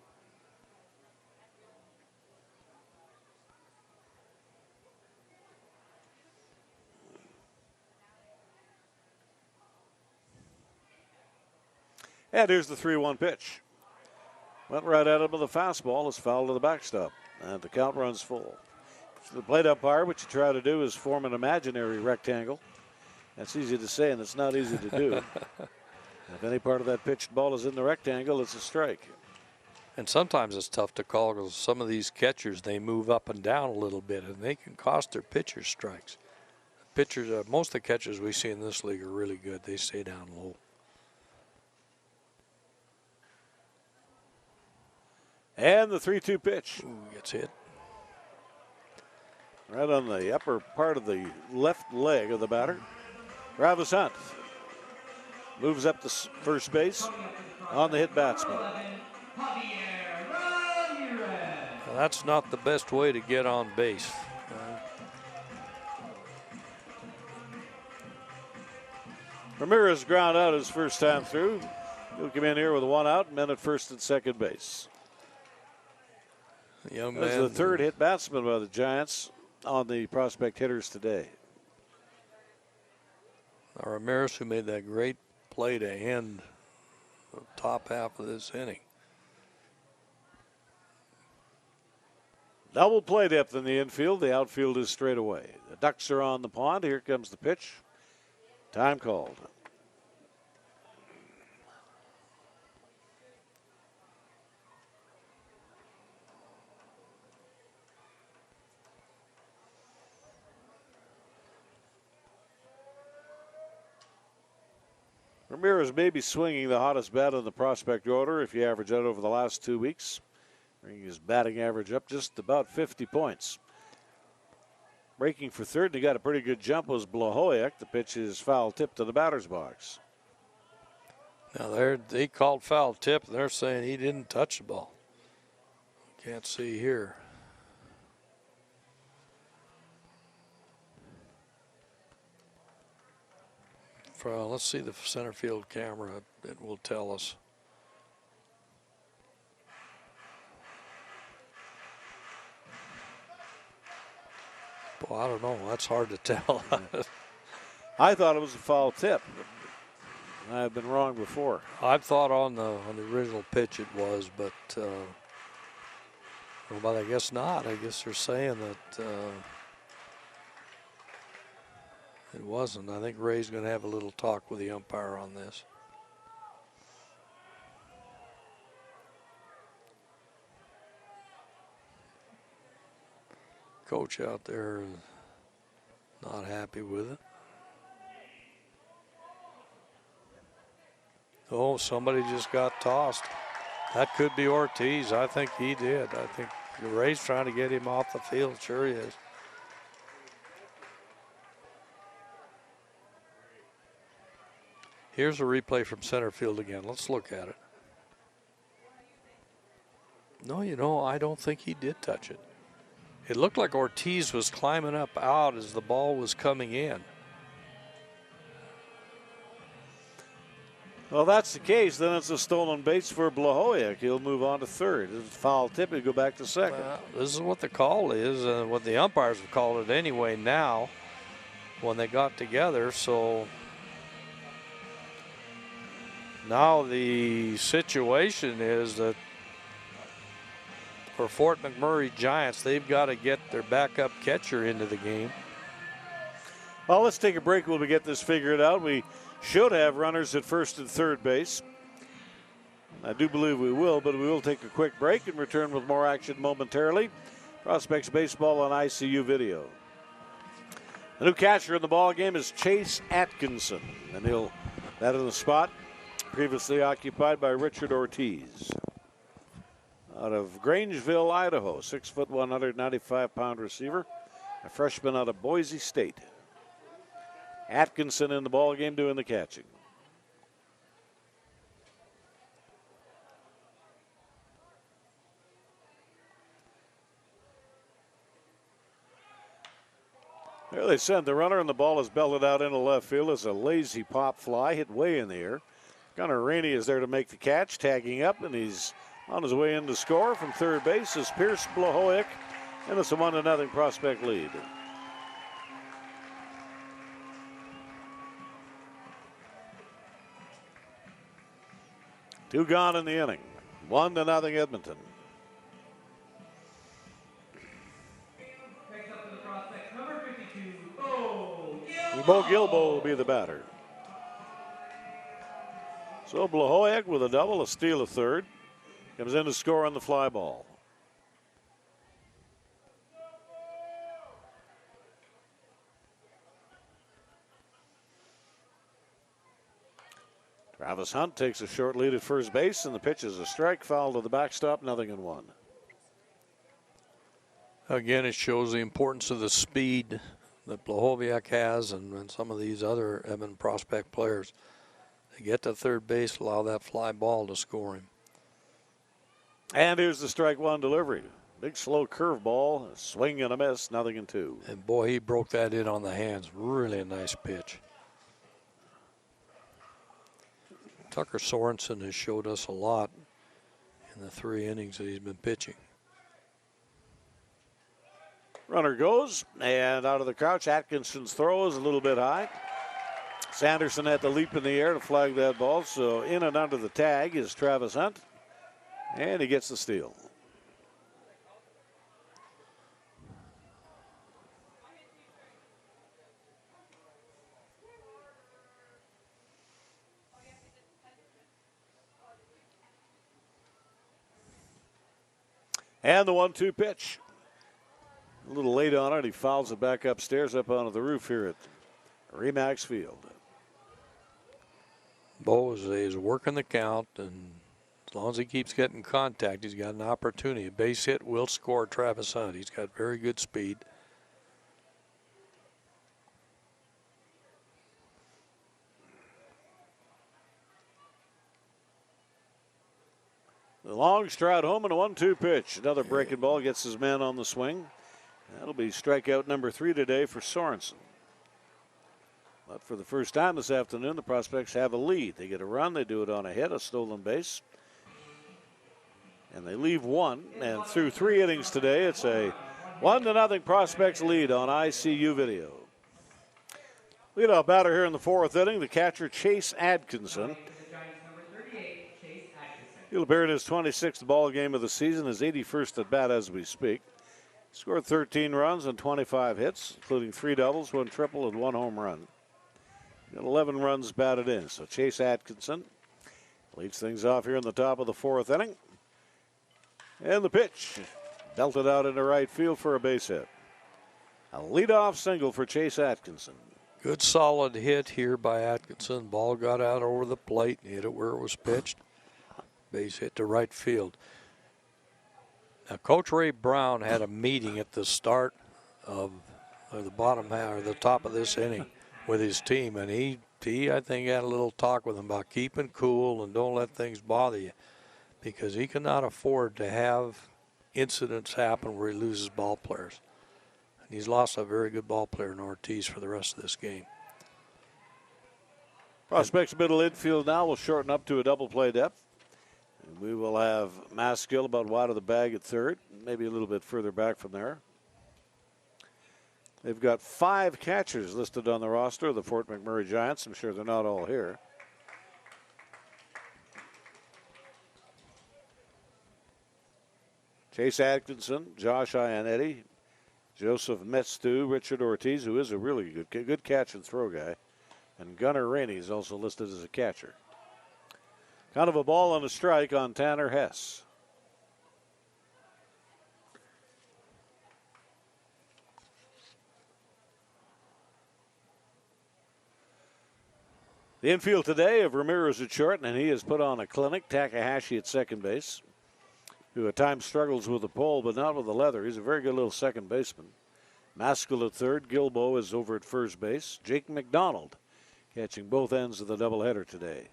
And here's the 3-1 pitch. Went right at him with the fastball. It's fouled to the backstop. And the count runs full. So the plate umpire, what you try to do is form an imaginary rectangle. That's easy to say, and it's not easy to do. If any part of that pitched ball is in the rectangle, it's a strike. And sometimes it's tough to call because some of these catchers, they move up and down a little bit, and they can cost their pitchers strikes. Pitchers, most of the catchers we see in this league are really good. They stay down low. And the 3-2 pitch. Ooh, gets hit. Right on the upper part of the left leg of the batter. Travis Hunt moves up to first base on the hit batsman. Now, that's not the best way to get on base. Ramirez ground out his first time through. He'll come in here with 1 out, men at first and second base. Young That's man, the third hit batsman by the Giants on the prospect hitters today. Ramirez, who made that great play to end the top half of this inning. Double play depth in the infield. The outfield is straight away. The Ducks are on the pond. Here comes the pitch. Time called. Ramirez may be swinging the hottest bat in the prospect order if you average out over the last 2 weeks. Bringing his batting average up just about 50 points. Breaking for third, and he got a pretty good jump, was Blahoyek. The pitch is foul tip to the batter's box. Now they called foul tip, and they're saying he didn't touch the ball. Can't see here. Let's see the center field camera. It will tell us. Boy, I don't know. That's hard to tell. I thought it was a foul tip. I've been wrong before. I thought on the original pitch it was, but I guess not. I guess they're saying that it wasn't. I think Ray's going to have a little talk with the umpire on this. Coach out there is not happy with it. Oh, somebody just got tossed. That could be Ortiz. I think he did. I think Ray's trying to get him off the field. Sure he is. Here's a replay from center field again. Let's look at it. No, I don't think he did touch it. It looked like Ortiz was climbing up out as the ball was coming in. Well, that's the case. Then it's a stolen base for Blahovic. He'll move on to third. It's a foul tip. He'll go back to second. Well, this is what the call is, what the umpires have called it anyway now when they got together. So now the situation is that for Fort McMurray Giants, they've got to get their backup catcher into the game. Well, let's take a break while we get this figured out. We should have runners at first and third base. I do believe we will, but we will take a quick break and return with more action momentarily. Prospects Baseball on ICU Video. The new catcher in the ball game is Chase Atkinson, and that in the spot previously occupied by Richard Ortiz. Out of Grangeville, Idaho, 6', 195-pound receiver, a freshman out of Boise State. Atkinson in the ball game doing the catching. There they send the runner, and the ball is belted out into left field as a lazy pop fly hit way in the air. Gunnar Rainey is there to make the catch, tagging up, and he's on his way in to score from third base is Pierce Blahovic, and it's a 1-0 Prospect lead. Two gone in the inning. 1-0 Edmonton. Next up to the prospect, number 52, Bo Gilbo will be the batter. So Blahovic with a double, a steal, a third. Comes in to score on the fly ball. Travis Hunt takes a short lead at first base, and the pitch is a strike, foul to the backstop, 0-1. Again, it shows the importance of the speed that Blahovic has and some of these other Edmonton Prospect players. They get to third base, allow that fly ball to score him. And here's the strike one delivery. Big slow curveball, a swing and a miss, 0-2. And boy, he broke that in on the hands. Really a nice pitch. Tucker Sorenson has showed us a lot in the 3 innings that he's been pitching. Runner goes, and out of the crouch, Atkinson's throw is a little bit high. Sanderson had to leap in the air to flag that ball, so in and under the tag is Travis Hunt, and he gets the steal. And the 1-2 pitch. A little late on it. He fouls it back upstairs up onto the roof here at Remax Field. Bo is working the count, and as long as he keeps getting contact, he's got an opportunity. A base hit will score Travis Hunt. He's got very good speed. The long stride home and a 1-2 pitch. Another breaking ball gets his man on the swing. That'll be strikeout number 3 today for Sorenson. But for the first time this afternoon, the Prospects have a lead. They get a run, they do it on a hit, a stolen base. And they leave one. And through 3 innings today, it's a 1-0 Prospects lead on ICU Video. Leadoff batter here in the 4th inning, the catcher Chase Atkinson. He'll appear in his 26th ball game of the season, his 81st at bat as we speak. Scored 13 runs and 25 hits, including 3 doubles, 1 triple, and 1 home run. Got 11 runs batted in. So Chase Atkinson leads things off here in the top of the 4th inning. And the pitch belted out into right field for a base hit. A leadoff single for Chase Atkinson. Good solid hit here by Atkinson. Ball got out over the plate and hit it where it was pitched. Base hit to right field. Now, Coach Ray Brown had a meeting at the start of the bottom half or the top of this inning with his team, and he T, I think, had a little talk with him about keeping cool and don't let things bother you, because he cannot afford to have incidents happen where he loses ball players. And he's lost a very good ball player in Ortiz for the rest of this game. Prospects middle infield now will shorten up to a double play depth. And we will have Maskill about wide of the bag at third, maybe a little bit further back from there. They've got 5 catchers listed on the roster of the Fort McMurray Giants. I'm sure they're not all here. Chase Atkinson, Josh Ionetti, Joseph Metstu, Richard Ortiz, who is a really good catch and throw guy, and Gunnar Rainey is also listed as a catcher. Kind of a ball and a strike on Tanner Hess. The infield today of Ramirez at short, and he has put on a clinic. Takahashi at second base, who at times struggles with the pole, but not with the leather. He's a very good little second baseman. Maskill at third. Gilbo is over at first base. Jake McDonald catching both ends of the doubleheader today.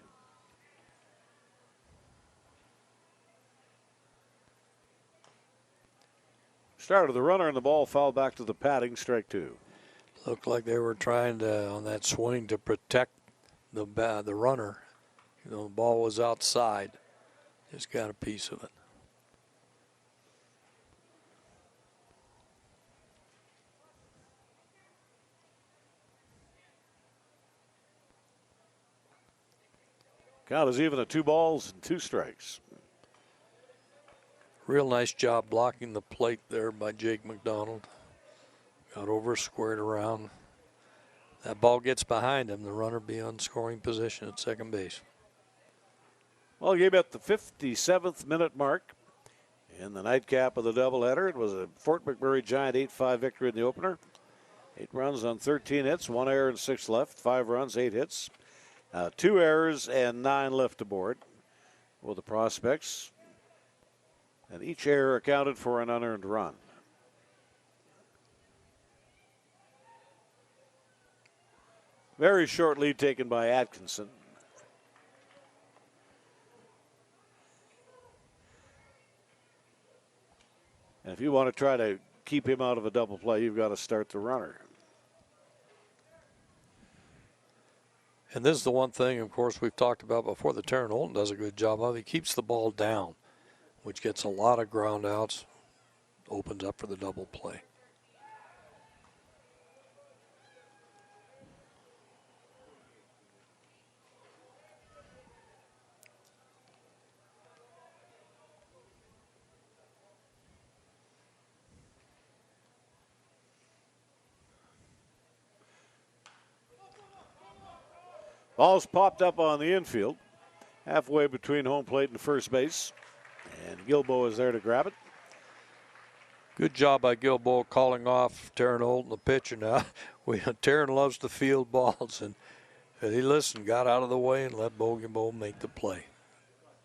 Started the runner and the ball fouled back to the padding, strike 2. Looked like they were trying to, on that swing, to protect the runner. You know, the ball was outside. Just got a piece of it. Count is even at 2 balls and 2 strikes. Real nice job blocking the plate there by Jake McDonald. Got over, squared around. That ball gets behind him, the runner be on scoring position at second base. Well, game at the 57th minute mark in the nightcap of the doubleheader. It was a Fort McMurray Giant 8-5 victory in the opener. 8 runs on 13 hits, 1 error and 6 left. 5 runs, 8 hits. 2 errors and 9 left aboard for the Prospects. And each error accounted for an unearned run. Very short lead taken by Atkinson. And if you want to try to keep him out of a double play, you've got to start the runner. And this is the one thing, of course, we've talked about before that Taryn Holton does a good job of. He keeps the ball down, which gets a lot of ground outs, opens up for the double play. Ball's popped up on the infield, halfway between home plate and first base. And Gilbo is there to grab it. Good job by Gilbo calling off Taryn Holton, the pitcher now. Taryn loves to field balls, and he listened, got out of the way, and let Gilbo make the play.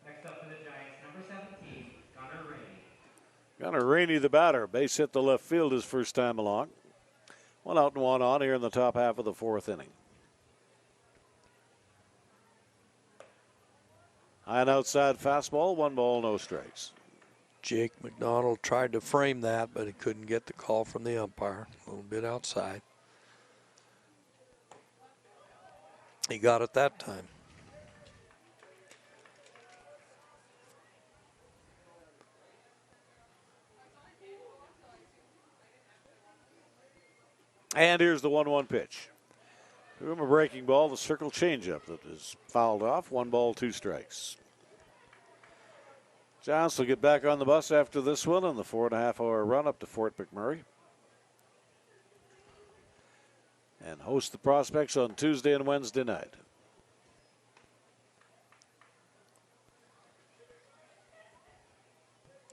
Next up for the Giants, number 17, Gunnar Rainey. Gunnar Rainey, the batter. Base hit the left field his first time along. 1 out and 1 on here in the top half of the 4th inning. High and outside fastball, 1 ball, no strikes. Jake McDonald tried to frame that, but he couldn't get the call from the umpire. A little bit outside. He got it that time. And here's the 1-1 pitch. From a breaking ball, the circle changeup that is fouled off. 1 ball, 2 strikes. Giants will get back on the bus after this one on the 4.5-hour run up to Fort McMurray. And host the Prospects on Tuesday and Wednesday night.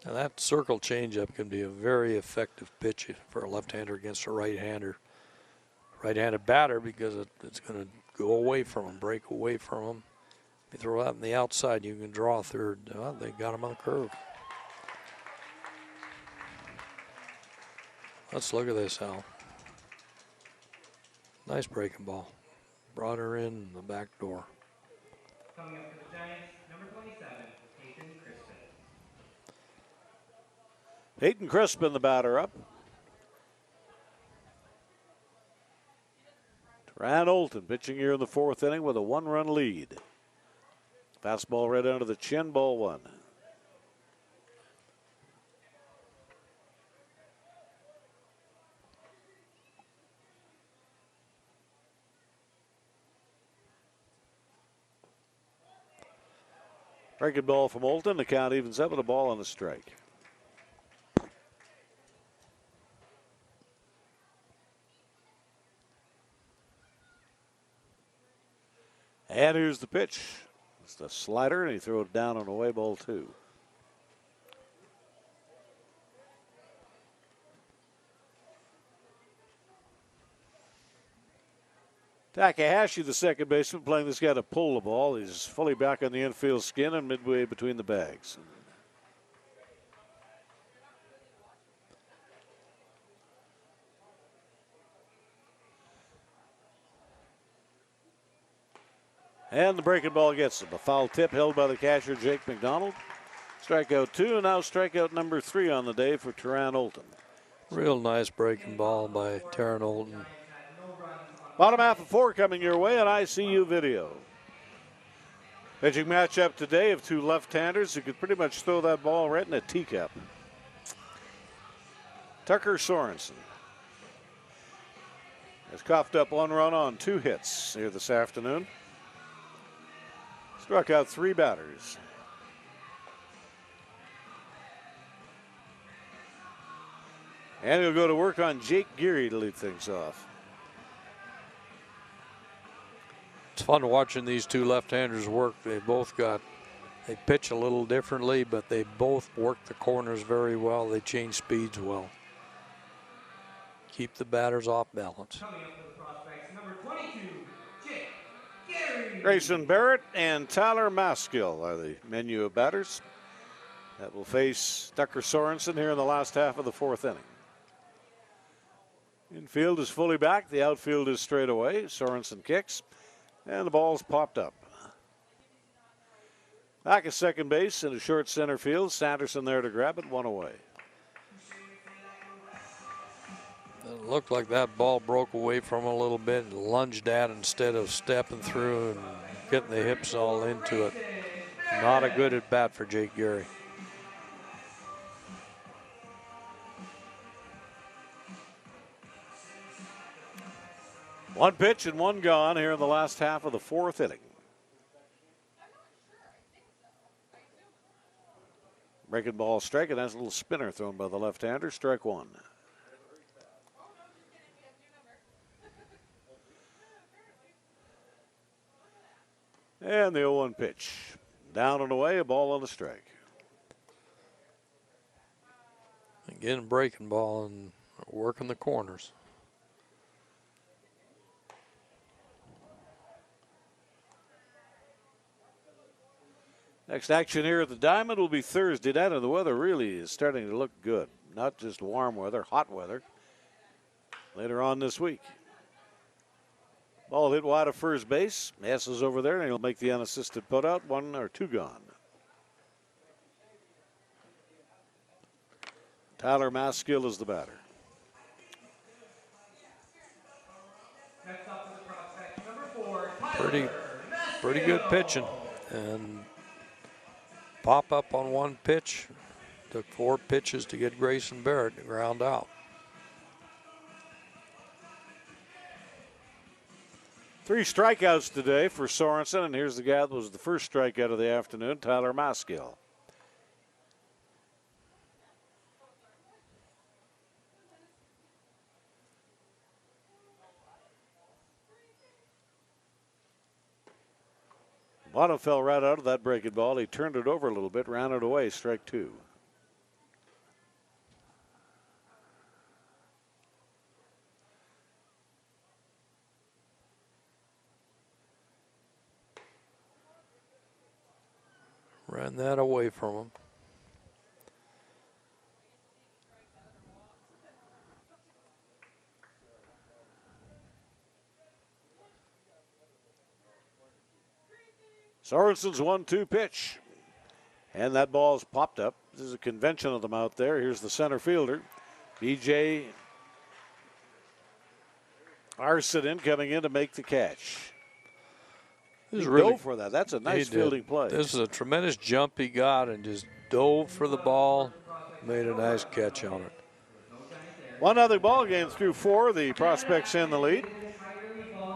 Now that circle changeup can be a very effective pitch for a left-hander against a right-handed batter, because it's going to go away from him, break away from him. If you throw that on the outside, you can draw a third. Well, they got him on the curve. Let's look at this, Al. Nice breaking ball. brought her in the back door. Coming up for the Giants, number 27, Peyton Crispin. Peyton Crispin, the batter up. Ryan Olton pitching here in the fourth inning with a 1-run lead. Fastball right under the chin, ball one. Breaking ball from Olton. The count evens up with a ball and a strike. And here's the pitch. It's the slider, and he threw it down on away ball two. Takahashi, the second baseman, playing this guy to pull the ball. He's fully back on the infield skin and midway between the bags. And the breaking ball gets him. A foul tip held by the catcher, Jake McDonald. Strikeout two, and now strikeout number 3 on the day for Teran Olton. Real nice breaking ball by Teran Olton. Bottom half of 4 coming your way on ICU video. Pitching matchup today of 2 left-handers who could pretty much throw that ball right in a teacup. Tucker Sorenson has coughed up 1 run on 2 hits here this afternoon. Struck out 3 batters. And he'll go to work on Jake Geary to lead things off. It's fun watching these 2 left-handers work. They pitch a little differently, but they both work the corners very well. They change speeds well. Keep the batters off balance. Coming up for the prospects, number 22, Jake Geary. Grayson Barrett and Tyler Maskill are the menu of batters that will face Tucker Sorensen here in the last half of the 4th inning. Infield is fully back. The outfield is straight away. Sorensen kicks, and the ball's popped up. Back at second base in a short center field. Sanderson there to grab it, 1 away. It looked like that ball broke away from him a little bit and lunged at instead of stepping through and getting the hips all into it. Not a good at bat for Jake Geary. One pitch and 1 gone here in the last half of the 4th inning. Breaking ball strike, and that's a little spinner thrown by the left-hander. Strike 1. And the 0-1 pitch. Down and away, a ball on the strike. Again, breaking ball and working the corners. Next action here at the Diamond will be Thursday night, and the weather really is starting to look good. Not just warm weather, hot weather later on this week. Ball hit wide of first base. Hess is over there, and he'll make the unassisted putout. 1 or 2 gone. Tyler Maskill is the batter. Next up for the prospects, number 4, Pretty good pitching. And pop up on 1 pitch. Took 4 pitches to get Grayson Barrett to ground out. 3 strikeouts today for Sorensen, and here's the guy that was the first strikeout of the afternoon, Tyler Maskill. Bottom fell right out of that breaking ball. He turned it over a little bit, ran it away, strike 2. Ran that away from him. Sorenson's 1-2 pitch. And that ball's popped up. This is a convention of them out there. Here's the center fielder, B.J. Arsenin, coming in to make the catch. This is He dove for that. That's a nice fielding play. This is a tremendous jump he got and just dove for the ball. Made a nice catch on it. 1-0 ball game through 4. The Prospects in the lead.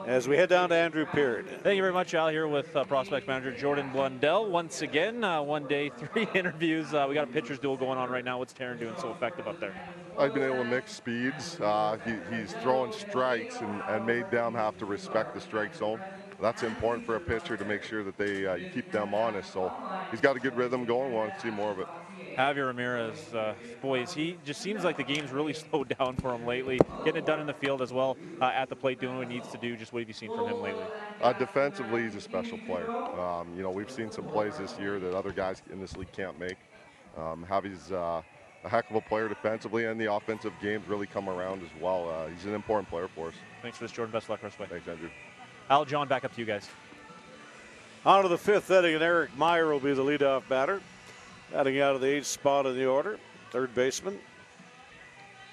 As we head down to Andrew Peard. Thank you very much, Al, here with Prospects manager Jordan Blundell. Once again, 1 day, 3 interviews. We got a pitcher's duel going on right now. What's Taryn doing so effective up there? I've been able to mix speeds. He's throwing strikes and made them have to respect the strike zone. That's important for a pitcher to make sure that you keep them honest. So he's got a good rhythm going. Want to see more of it. Javier Ramirez, boys, he just seems like the game's really slowed down for him lately. Getting it done in the field as well, at the plate, doing what he needs to do. Just what have you seen from him lately? Defensively, he's a special player. We've seen some plays this year that other guys in this league can't make. Javi's a heck of a player defensively, and the offensive game's really come around as well. He's an important player for us. Thanks for this, Jordan. Best of luck rest of the way. Thanks, Andrew. Al, John, back up to you guys. On to the 5th inning, and Eric Meyer will be the leadoff batter. Batting out of the 8th spot in the order, third baseman.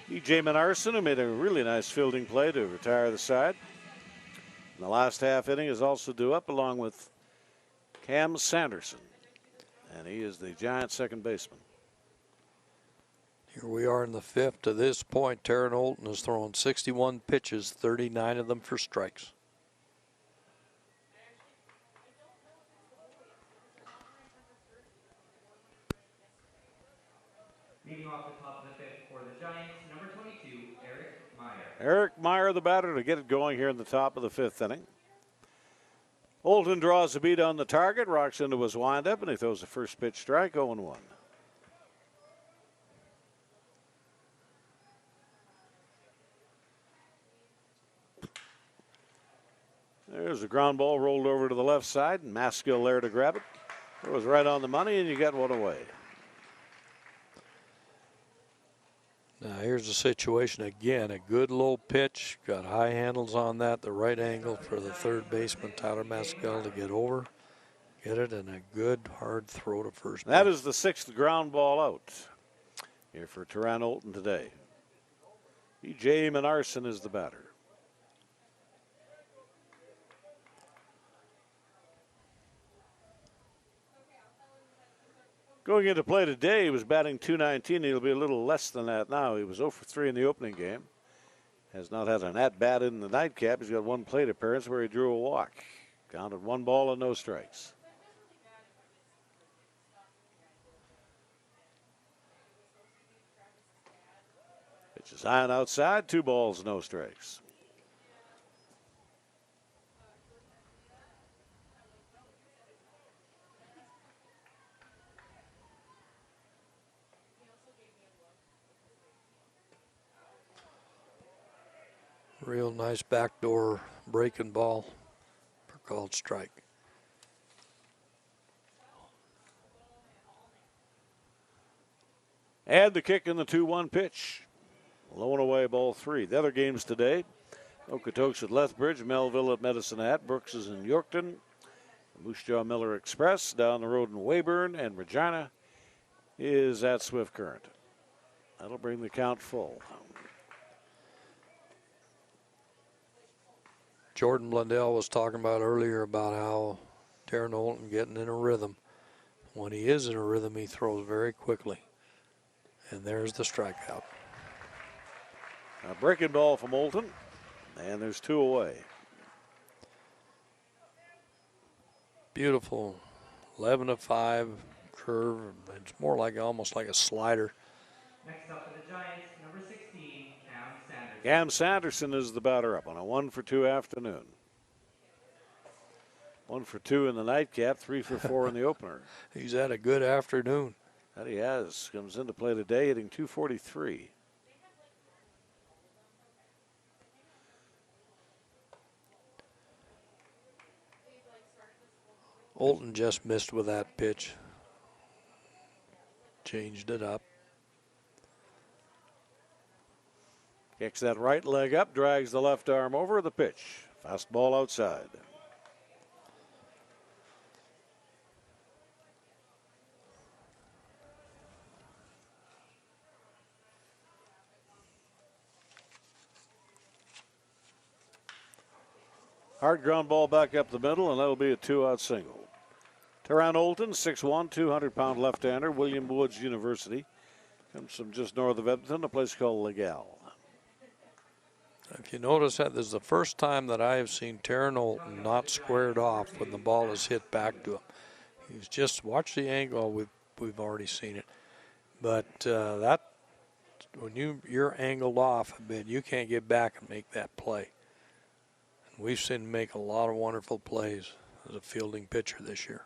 E.J. Minarson, who made a really nice fielding play to retire the side. In the last half inning is also due up along with Cam Sanderson. And he is the Giants' second baseman. Here we are in the 5th. To this point, Taryn Olton has thrown 61 pitches, 39 of them for strikes. Leading off the top of the 5th for the Giants, number 22, Eric Meyer. Eric Meyer, the batter, to get it going here in the top of the 5th inning. Olton draws a beat on the target, rocks into his windup, and he throws the first pitch strike, 0-1. There's a ground ball rolled over to the left side, and Maskill there to grab it. It was right on the money, and you got one away. Now here's the situation again. A good low pitch. Got high handles on that. The right angle for the third baseman, Tyler Maskill, to get over. Get it, and a good hard throw to first base. That is the 6th ground ball out here for Taryn Olton today. E.J. Minarson is the batter. Going into play today, he was batting .219. He'll be a little less than that now. He was 0 for 3 in the opening game. Has not had an at-bat in the nightcap. He's got one plate appearance where he drew a walk. Counted 1 ball and no strikes. Pitch is high and outside. 2 balls, no strikes. Real nice backdoor breaking ball for called strike. Add the kick in the 2-1 pitch. Low and away, ball 3. The other games today: Okotoks at Lethbridge, Melville at Medicine Hat, Brooks is in Yorkton, Moose Jaw Miller Express down the road in Weyburn, and Regina is at Swift Current. That'll bring the count full. Jordan Blundell was talking about earlier about how Taryn Olton getting in a rhythm. When he is in a rhythm, he throws very quickly. And there's the strikeout. A breaking ball from Olton, and there's 2 away. Beautiful 11-5 curve. It's more like almost like a slider. Next up for the Giants, number 16, Cam Sanderson. Cam Sanderson is the batter up on a 1 for 2 afternoon. 1 for 2 in the nightcap, 3 for 4 in the opener. He's had a good afternoon. That he has. Comes into play today hitting .243. Olton just missed with that pitch. Changed it up. Kicks that right leg up, drags the left arm over the pitch. Fastball outside. Hard ground ball back up the middle, and that'll be a 2-out single. Taran Olton, 6'1", 200-pound left-hander, William Woods University. Comes from just north of Edmonton, a place called Legal. If you notice that, this is the first time that I have seen Taran Olton not squared off when the ball is hit back to him. He's just, watch the angle, we've already seen it. But that, when you're angled off a bit, you can't get back and make that play. And we've seen him make a lot of wonderful plays as a fielding pitcher this year.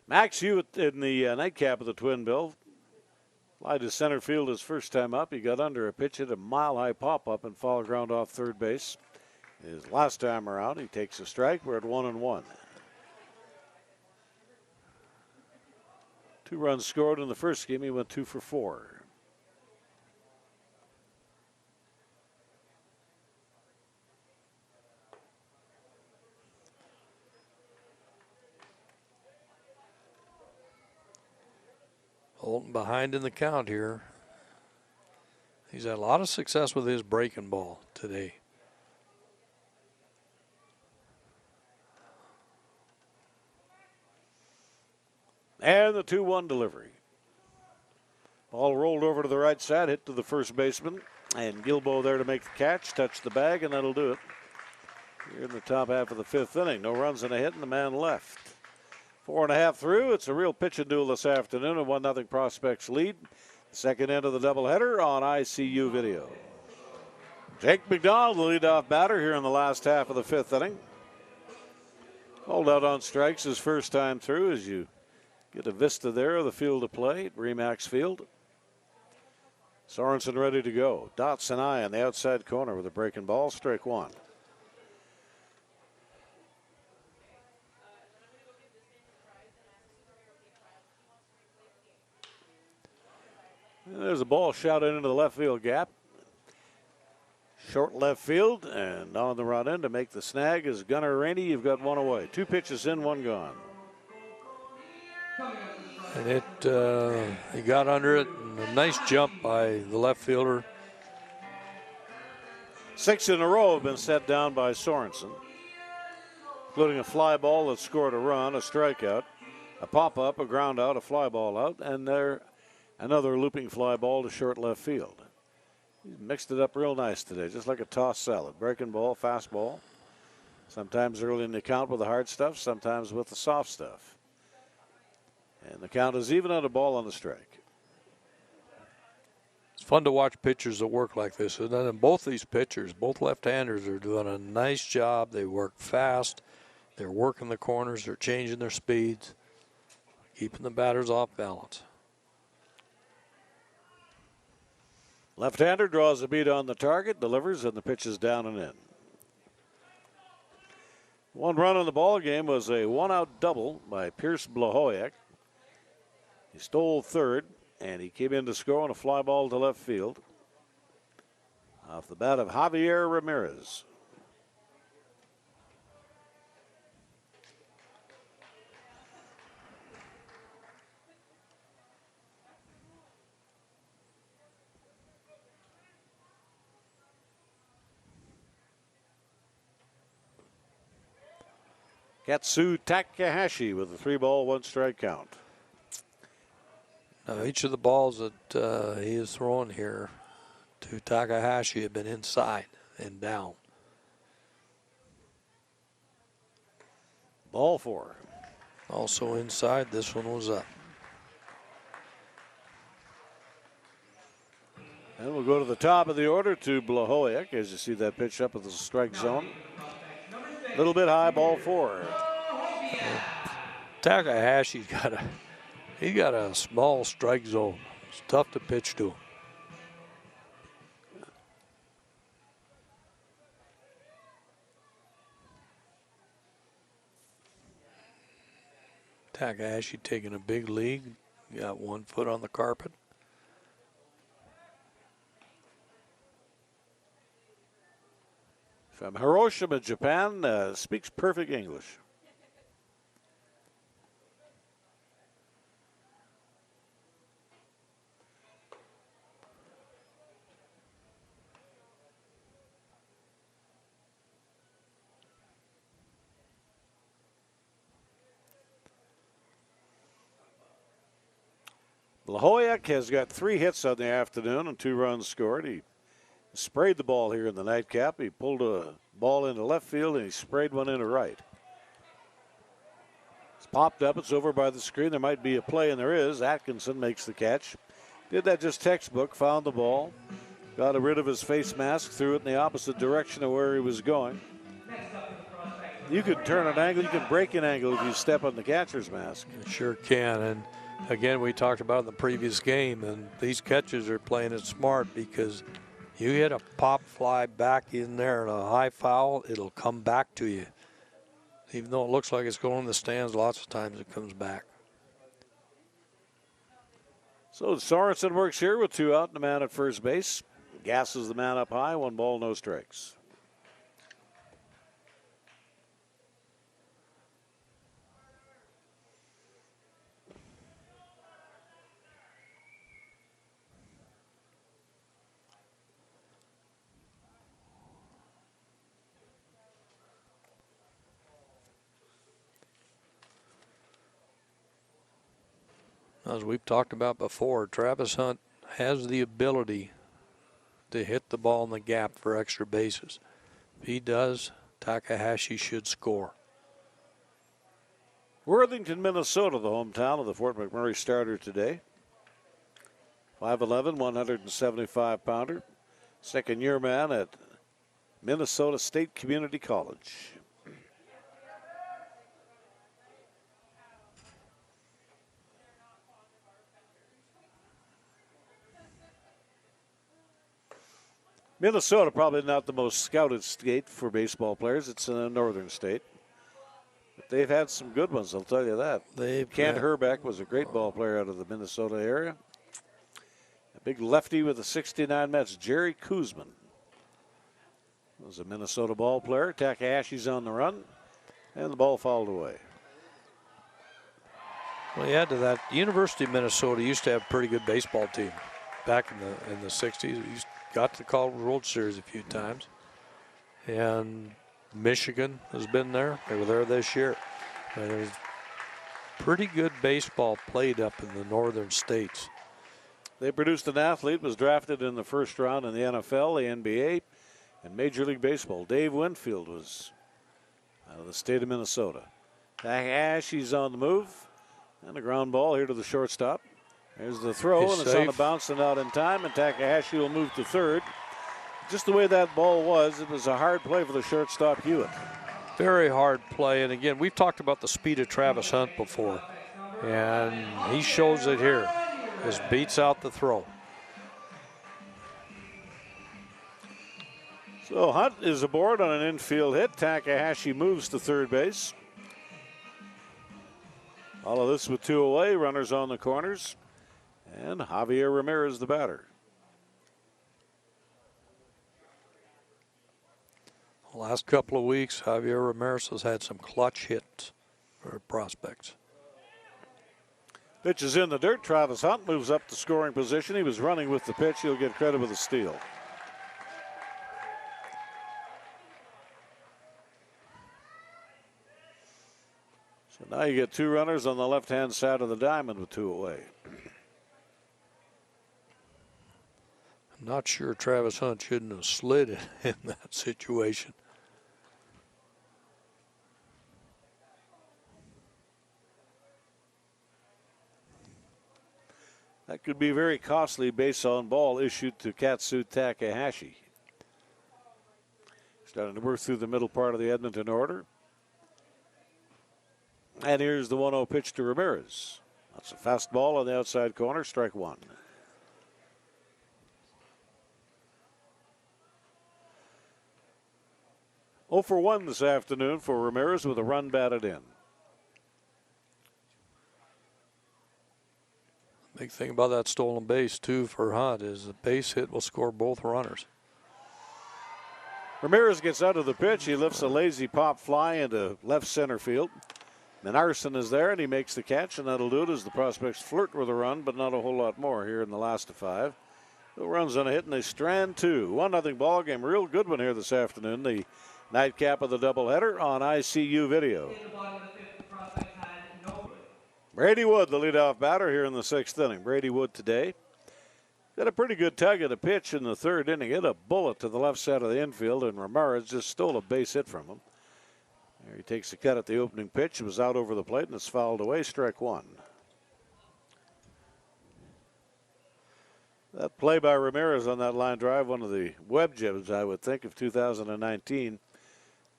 Max Hewitt in the nightcap of the twin bill. Fly to center field his first time up. He got under a pitch, hit a mile-high pop-up and foul ground off third base. His last time around, he takes a strike. We're at 1-1. 2 runs scored in the first game. He went 2 for 4. Olton behind in the count here. He's had a lot of success with his breaking ball today. And the 2-1 delivery. Ball rolled over to the right side, hit to the first baseman. And Gilbo there to make the catch, touch the bag, and that'll do it. Here in the top half of the 5th inning. No runs and a hit, and the man left. 4.5 through. It's a real pitching duel this afternoon. A 1-0 Prospects lead. Second end of the doubleheader on ICU video. Jake McDonald, the leadoff batter here in the last half of the 5th inning. Called out on strikes his first time through as you get a vista there of the field of play at Remax Field. Sorenson ready to go. Dots and I on the outside corner with a breaking ball. Strike 1. There's a ball shot into the left field gap. Short left field, and on the run in to make the snag is Gunnar Rainey. You've got 1 away. 2 pitches in, 1 gone. And he got under it, and a nice jump by the left fielder. 6 in a row have been set down by Sorenson, including a fly ball that scored a run, a strikeout, a pop-up, a ground out, a fly ball out, and there another looping fly ball to short left field. He's mixed it up real nice today, just like a tossed salad. Breaking ball, fastball. Sometimes early in the count with the hard stuff, sometimes with the soft stuff. And the count is even on a ball on the strike. It's fun to watch pitchers that work like this. And then both these pitchers, both left-handers, are doing a nice job. They work fast. They're working the corners. They're changing their speeds, keeping the batters off balance. Left-hander draws a beat on the target, delivers, and the pitch is down and in. 1 run in the ball game was a 1-out double by Pierce Blahoyak. He stole third, and he came in to score on a fly ball to left field off the bat of Javier Ramirez. Katsu Takahashi with a 3-ball, 1-strike count. Now, each of the balls that he is throwing here to Takahashi have been inside and down. Ball 4. Also inside, this one was up. And we'll go to the top of the order to Blahoyak as you see that pitch up at the strike zone. A little bit high, ball 4. Takahashi's got a small strike zone. It's tough to pitch to him. Takahashi taking a big lead. Got 1 foot on the carpet. From Hiroshima, Japan, speaks perfect English. Lahoyak has got 3 hits on the afternoon and 2 runs scored. He sprayed the ball here in the nightcap. He pulled a ball into left field and he sprayed one into right. It's popped up. It's over by the screen. There might be a play, and there is. Atkinson makes the catch. Did that just textbook, found the ball, got rid of his face mask, threw it in the opposite direction of where he was going. You can turn an angle, you can break an angle if you step on the catcher's mask. You sure can. And again, we talked about in the previous game, and these catchers are playing it smart because you hit a pop fly back in there and a high foul, it'll come back to you. Even though it looks like it's going in the stands, lots of times it comes back. So Sorenson works here with 2 out and a man at first base. Gasses the man up high, 1 ball, no strikes. As we've talked about before, Travis Hunt has the ability to hit the ball in the gap for extra bases. If he does, Takahashi should score. Worthington, Minnesota, the hometown of the Fort McMurray starter today. 5'11", 175-pounder. Second-year man at Minnesota State Community College. Minnesota, probably not the most scouted state for baseball players. It's in a northern state. But they've had some good ones, I'll tell you that. Kent Herbeck was a great ball player out of the Minnesota area. A big lefty with the 69 Mets, Jerry Kuzman, was a Minnesota ball player. Takahashi's on the run, and the ball fouled away. Well, you add to that, University of Minnesota used to have a pretty good baseball team back in the 60s. Got to the College World Series a few times. And Michigan has been there. They were there this year. And there's pretty good baseball played up in the northern states. They produced an athlete, was drafted in the first round in the NFL, the NBA, and Major League Baseball. Dave Winfield was out of the state of Minnesota. Takahashi's on the move. And a ground ball here to the shortstop. There's the throw, and it's on the bounce and out in time, and Takahashi will move to third. Just the way that ball was, it was a hard play for the shortstop, Hewitt. Very hard play, and again, we've talked about the speed of Travis Hunt before, and he shows it here. Just beats out the throw. So Hunt is aboard on an infield hit. Takahashi moves to third base. All of this with 2 away, runners on the corners. And Javier Ramirez, the batter. The last couple of weeks, Javier Ramirez has had some clutch hits for prospects. Pitch is in the dirt. Travis Hunt moves up to scoring position. He was running with the pitch. He'll get credit with a steal. So now you get 2 runners on the left-hand side of the diamond with 2 away. Not sure Travis Hunt shouldn't have slid it in that situation. That could be very costly base on ball issued to Katsu Takahashi. Starting to work through the middle part of the Edmonton order. And here's the 1-0 pitch to Ramirez. That's a fastball on the outside corner, strike 1. 0 for 1 this afternoon for Ramirez with a run batted in. Big thing about that stolen base, too, for Hunt is the base hit will score both runners. Ramirez gets out of the pitch. He lifts a lazy pop fly into left center field. Menarson is there, and he makes the catch, and that'll do it as the prospects flirt with a run, but not a whole lot more here in the last of 5. 2 runs on a hit, and they strand 2. 1-0 ball game. Real good one here this afternoon. The nightcap of the doubleheader on ICU video. Brady Wood, the leadoff batter here in the 6th inning. Brady Wood today got a pretty good tug at a pitch in the 3rd inning. Hit a bullet to the left side of the infield, and Ramirez just stole a base hit from him. There he takes a cut at the opening pitch. It was out over the plate, and it's fouled away. Strike 1. That play by Ramirez on that line drive, one of the web gems, I would think, of 2019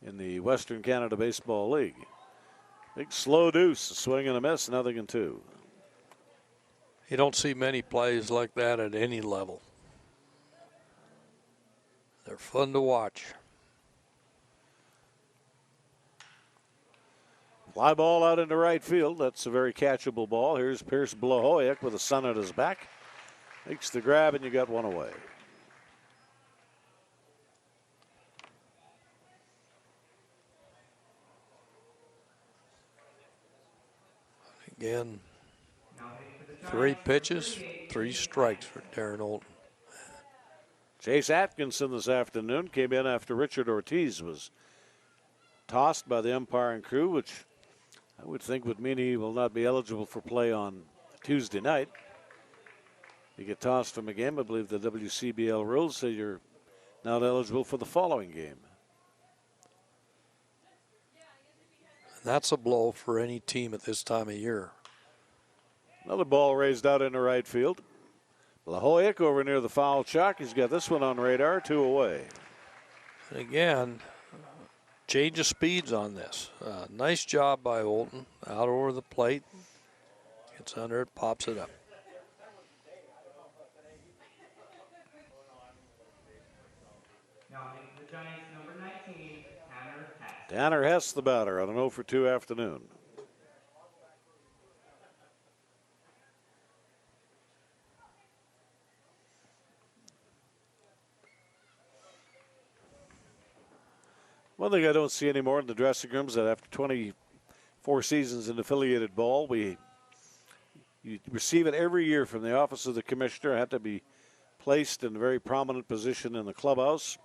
in the Western Canada Baseball League. Big slow deuce, a swing and a miss, 0-2. You don't see many plays like that at any level. They're fun to watch. Fly ball out into right field. That's a very catchable ball. Here's Pierce Blahoyek with the sun at his back. Makes the grab, and you got one away. Again, 3 pitches, 3 strikes for Darren Olton. Chase Atkinson this afternoon came in after Richard Ortiz was tossed by the umpire and crew, which I would think would mean he will not be eligible for play on Tuesday night. You get tossed from a game. I believe the WCBL rules say you're not eligible for the following game. That's a blow for any team at this time of year. Another ball raised out into right field. Blahoyek over near the foul chalk. He's got this one on radar, 2 away. And again, change of speeds on this. Nice job by Olton. Out over the plate. Gets under it, pops it up. Tanner Hess, the batter, on an 0-for-2 afternoon. One thing I don't see anymore in the dressing rooms that after 24 seasons in affiliated ball, you receive it every year from the office of the commissioner. It had to be placed in a very prominent position in the clubhouse.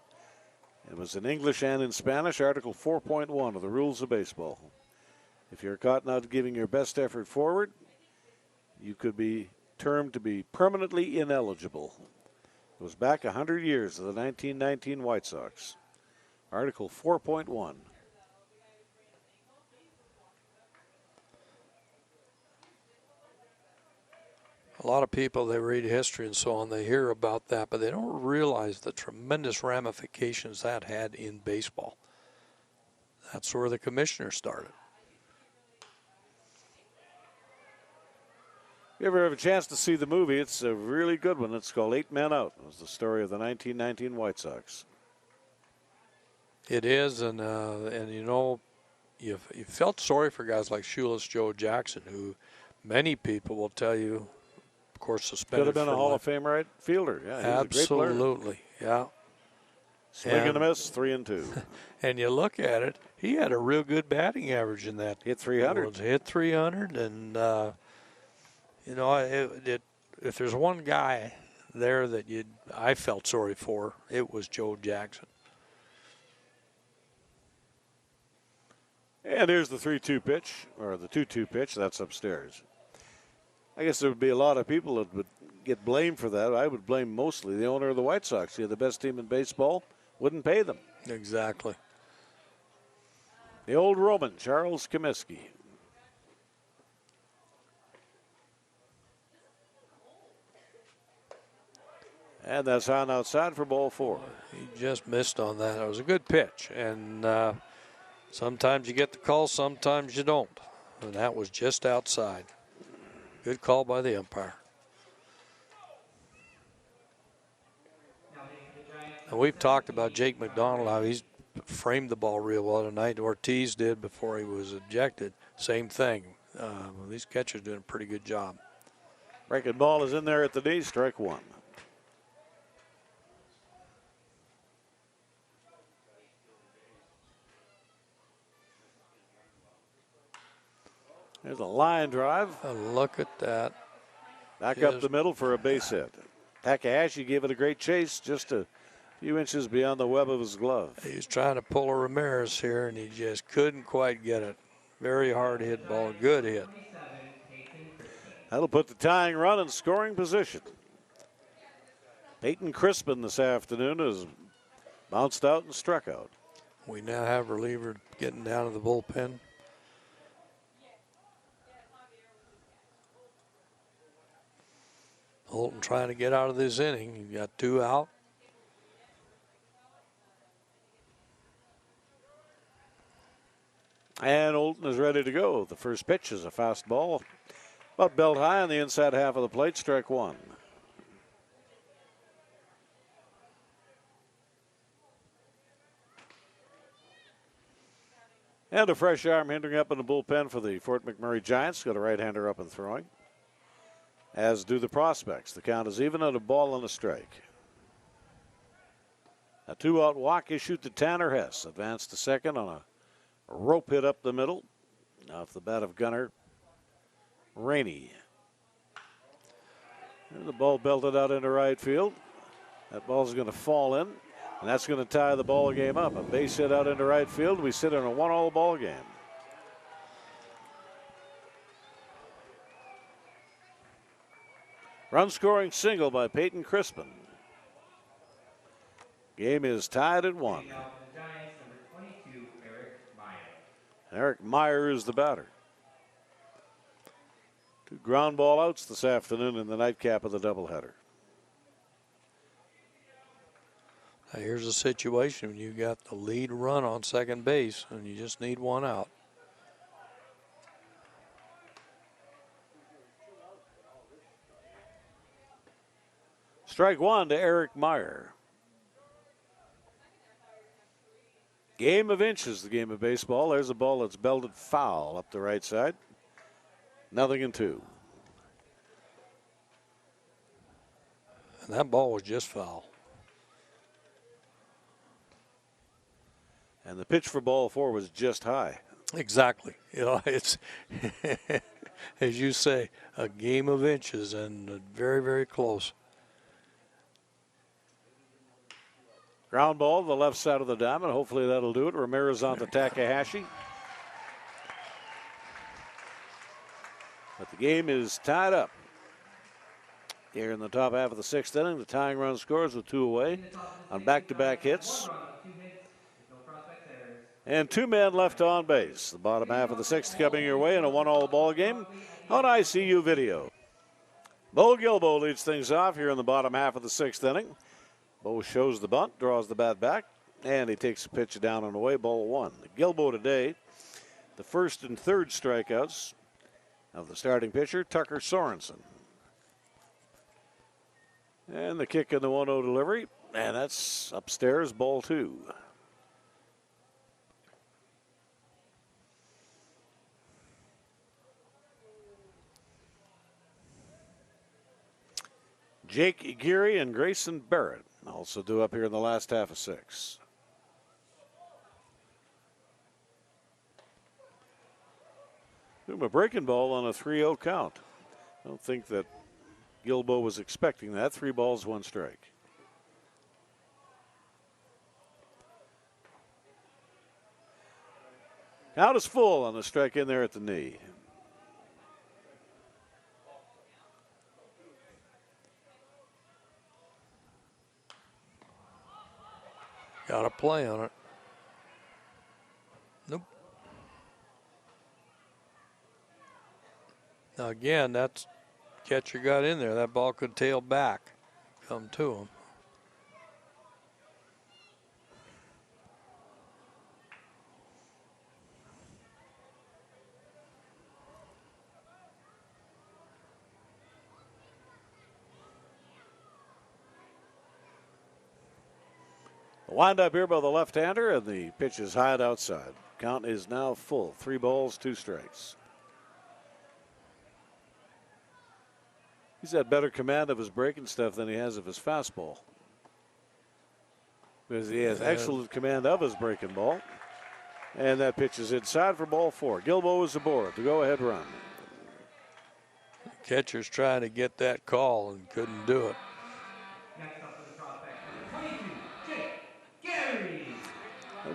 It was in English and in Spanish, Article 4.1 of the rules of baseball. If you're caught not giving your best effort forward, you could be termed to be permanently ineligible. It was back 100 years to the 1919 White Sox. Article 4.1. A lot of people, they read history and so on, they hear about that, but they don't realize the tremendous ramifications that had in baseball. That's where the commissioner started. If you ever have a chance to see the movie, it's a really good one. It's called 8 Men Out. It was the story of the 1919 White Sox. It is, and you know, you felt sorry for guys like Shoeless Joe Jackson, who many people will tell you, of course, suspended. Could have been a Hall life. of Fame right fielder. Yeah, he was Absolutely, a great player. yeah. Swing and a miss, 3-2. And you look at it, he had a real good batting average in that. Hit 300. Hit 300, and you know, if there's one guy there that I felt sorry for, it was Joe Jackson. And here's the 3-2 pitch, or the 2-2 pitch. That's upstairs. I guess there would be a lot of people that would get blamed for that. I would blame mostly the owner of the White Sox. He had the best team in baseball, wouldn't pay them. Exactly. The old Roman, Charles Comiskey. And that's on outside for ball 4. He just missed on that. It was a good pitch, and sometimes you get the call, sometimes you don't. And that was just outside. Good call by the umpire. And we've talked about Jake McDonald, how he's framed the ball real well tonight. Ortiz did before he was ejected. Same thing. These catchers doing a pretty good job. Breaking ball is in there at the knee, strike 1. There's a line drive. Look at that. Back up the middle for a base hit. Takahashi gave it a great chase, just a few inches beyond the web of his glove. He was trying to pull a Ramirez here, and he just couldn't quite get it. Very hard hit ball. Good hit. That'll put the tying run in scoring position. Peyton Crispin this afternoon has bounced out and struck out. We now have reliever getting down to the bullpen. Holton trying to get out of this inning. You've got 2 out. And Holton is ready to go. The first pitch is a fastball, about belt high on the inside half of the plate, strike 1. And a fresh arm hindering up in the bullpen for the Fort McMurray Giants. Got a right-hander up and throwing, as do the prospects. The count is even at a ball and a strike. A 2-out walk issued to Tanner Hess. Advanced to second on a rope hit up the middle off the bat of gunner Rainey. And the ball belted out into right field. That ball's going to fall in, and that's going to tie the ball game up. A base hit out into right field. We sit in a 1-all ball game. Run scoring single by Peyton Crispin. Game is tied at 1. Eric Meyer is the batter. 2 ground ball outs this afternoon in the nightcap of the doubleheader. Now here's a situation when you got the lead run on second base and you just need 1 out. Strike 1 to Eric Meyer. Game of inches, the game of baseball. There's a ball that's belted foul up the right side. 0-2. And that ball was just foul. And the pitch for ball 4 was just high. Exactly. You know, it's, as you say, a game of inches and very, very close. Ground ball to the left side of the diamond. Hopefully that'll do it. Ramirez on to Takahashi. But the game is tied up. Here in the top half of the 6th inning, the tying run scores with 2 away on back-to-back hits. And 2 men left on base. The bottom half of the 6th coming your way in a 1-all ball game on ICU video. Bo Gilbo leads things off here in the bottom half of the 6th inning. Bo shows the bunt, draws the bat back, and he takes a pitch down and away, ball 1. Gilbo today, the first and third strikeouts of the starting pitcher, Tucker Sorenson. And the kick in the 1-0 delivery, and that's upstairs, ball 2. Jake Geary and Grayson Barrett also due up here in the last half of 6. A breaking ball on a 3-0 count. I don't think that Gilbo was expecting that. 3 balls, 1 strike. Count is full on the strike in there at the knee. Got a play on it. Nope. Now again, that's catcher got in there. That ball could tail back, come to him. The wind up here by the left-hander, and the pitch is high outside. Count is now full. 3 balls, 2 strikes. He's had better command of his breaking stuff than he has of his fastball, because he has excellent command of his breaking ball. And that pitch is inside for ball 4. Gilbo is aboard. The go-ahead run. Catcher's trying to get that call and couldn't do it.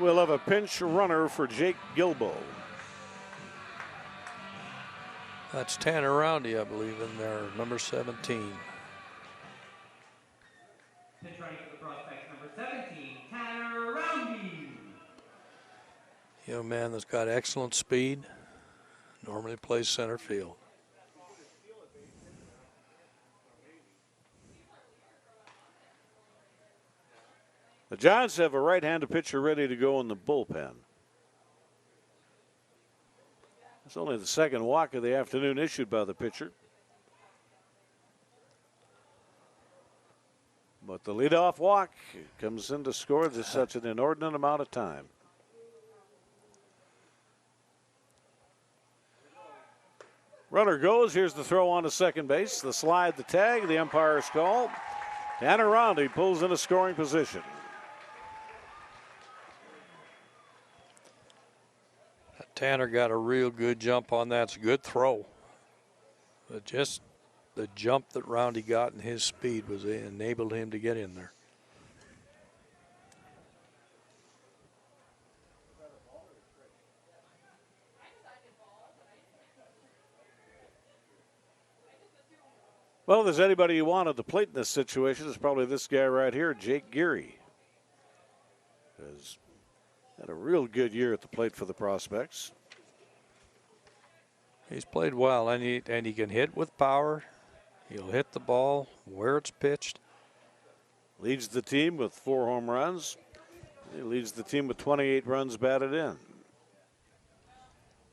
We'll have a pinch runner for Jake Gilbo. That's Tanner Roundy, I believe, in there, number 17. Pitch running for the prospects, number 17, Tanner Roundy. Young man that's got excellent speed. Normally plays center field. The Giants have a right-handed pitcher ready to go in the bullpen. It's only the second walk of the afternoon issued by the pitcher. But the leadoff walk comes in to score just such an inordinate amount of time. Runner goes. Here's the throw on to second base. The slide, the tag, the umpire's call. Tanner Roundy pulls in a scoring position. Tanner got a real good jump on that. It's a good throw. But just the jump that Roundy got and his speed was enabled him to get in there. Well, if there's anybody you want at the plate in this situation, it's probably this guy right here, Jake Geary. Has had a real good year at the plate for the Prospects. He's played well, and he can hit with power. He'll hit the ball where it's pitched. Leads the team with 4 home runs. He leads the team with 28 runs batted in.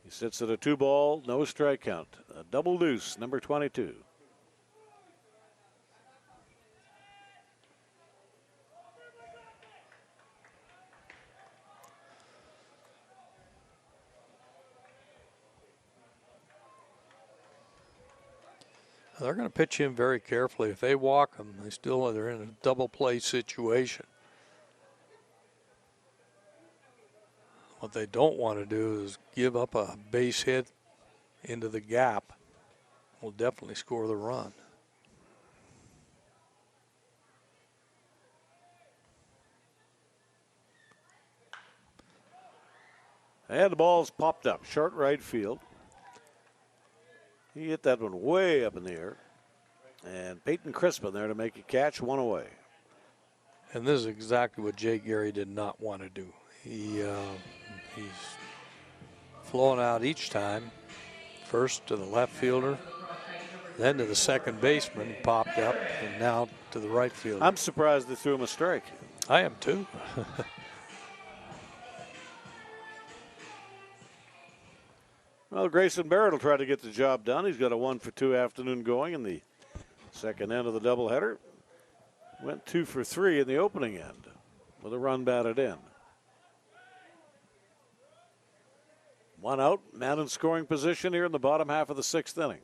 He sits at a 2-ball, no strike count. A double deuce, number 22. They're going to pitch him very carefully. If they walk him, they're in a double play situation. What they don't want to do is give up a base hit into the gap. Will definitely score the run. And the ball's popped up, short right field. He hit that one way up in the air. And Peyton Crispin there to make a catch, 1 away. And this is exactly what Jake Geary did not want to do. He's flowing out each time. First to the left fielder, then to the second baseman, he popped up, and now to the right fielder. I'm surprised they threw him a strike. I am too. Well, Grayson Barrett will try to get the job done. He's got a 1-for-2 afternoon going in the second end of the doubleheader. Went 2 for 3 in the opening end with a run batted in. 1 out, man in scoring position here in the bottom half of the 6th inning.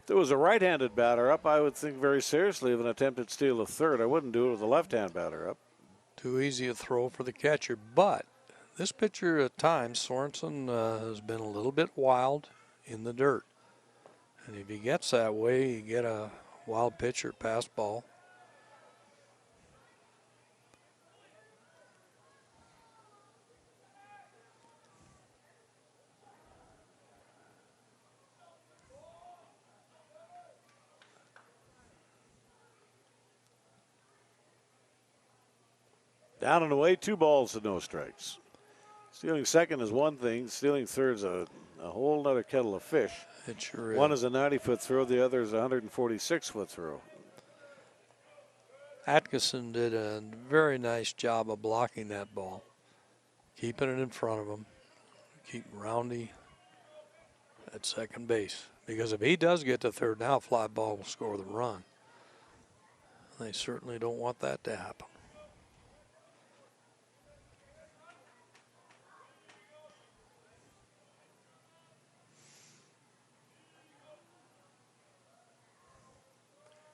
If there was a right-handed batter up, I would think very seriously of an attempted steal of third. I wouldn't do it with a left-hand batter up. Too easy a throw for the catcher, but this pitcher at times, Sorenson, has been a little bit wild in the dirt. And if he gets that way, you get a wild pitch or pass ball. Down and away, 2 balls and no strikes. Stealing second is one thing. Stealing third is a whole other kettle of fish. It sure is. One is a 90-foot throw. The other is a 146-foot throw. Atkinson did a very nice job of blocking that ball, keeping it in front of him, keeping Roundy at second base. Because if he does get to third now, fly ball will score the run. They certainly don't want that to happen.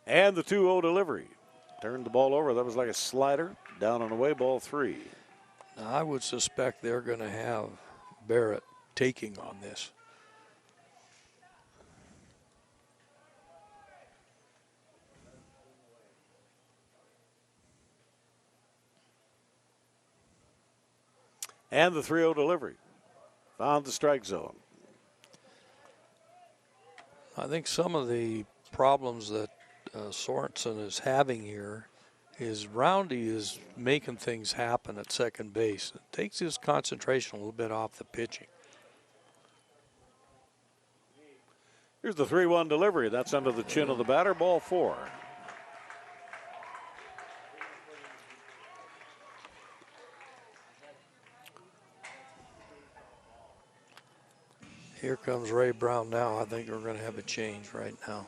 And the 2-0 delivery. Turned the ball over. That was like a slider. Down and away, ball 3. Now, I would suspect they're going to have Barrett taking on this. And the 3-0 delivery. Found the strike zone. I think some of the problems that Sorenson is having here is Roundy is making things happen at second base. It takes his concentration a little bit off the pitching. Here's the 3-1 delivery. That's under the chin of the batter. Ball 4. Here comes Ray Brown now. I think we're going to have a change right now.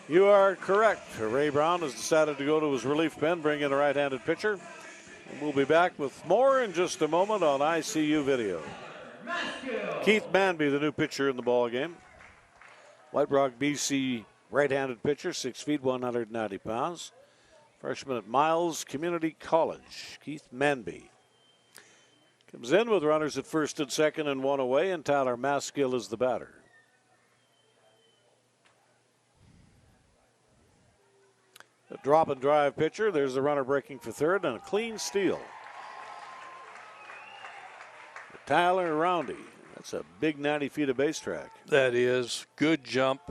You are correct. Ray Brown has decided to go to his relief pen, bring in a right-handed pitcher. And we'll be back with more in just a moment on ICU Video. Keith Manby, the new pitcher in the ball game. White Rock, BC right-handed pitcher, 6 feet, 190 pounds. Freshman at Miles Community College, Keith Manby. Comes in with runners at first and second and 1 away, and Tyler Maskill is the batter. A drop and drive pitcher. There's the runner breaking for third, and a clean steal. Tyler Roundy. That's a big 90 feet of base track. That is. Good jump.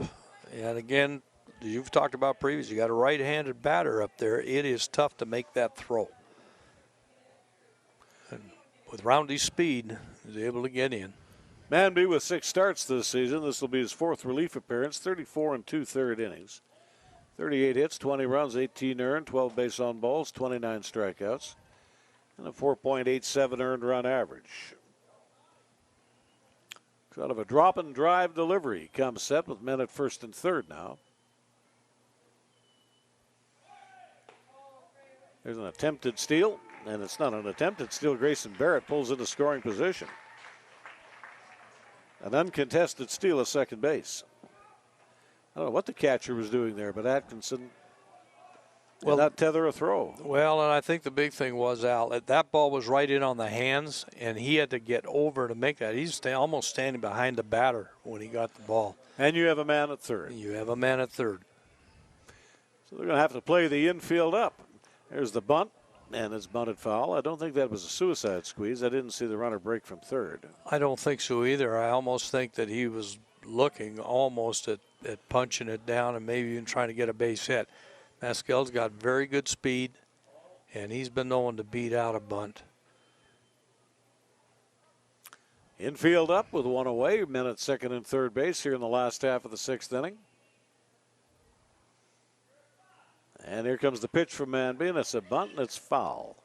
And again, you've talked about previously, you got a right-handed batter up there. It is tough to make that throw. And with Roundy's speed, he's able to get in. Manby with 6 starts this season. This will be his 4th relief appearance, 34 and 2/3 innings. 38 hits, 20 runs, 18 earned, 12 base on balls, 29 strikeouts, and a 4.87 earned run average. Out of a drop and drive delivery comes set with men at first and third now. There's an attempted steal, and it's not an attempted steal. Grayson Barrett pulls into scoring position. An uncontested steal at second base. I don't know what the catcher was doing there, but Atkinson did not tether a throw. Well, and I think the big thing was, Al, that ball was right in on the hands, and he had to get over to make that. He's almost standing behind the batter when he got the ball. And you have a man at third. You have a man at third. So they're going to have to play the infield up. There's the bunt, and it's bunted foul. I don't think that was a suicide squeeze. I didn't see the runner break from third. I don't think so either. I almost think that he was looking almost at punching it down and maybe even trying to get a base hit. Maskell's got very good speed, and he's been known to beat out a bunt. Infield up with 1 away. Men at second and third base here in the last half of the 6th inning. And here comes the pitch from Manby, and it's a bunt, and it's foul.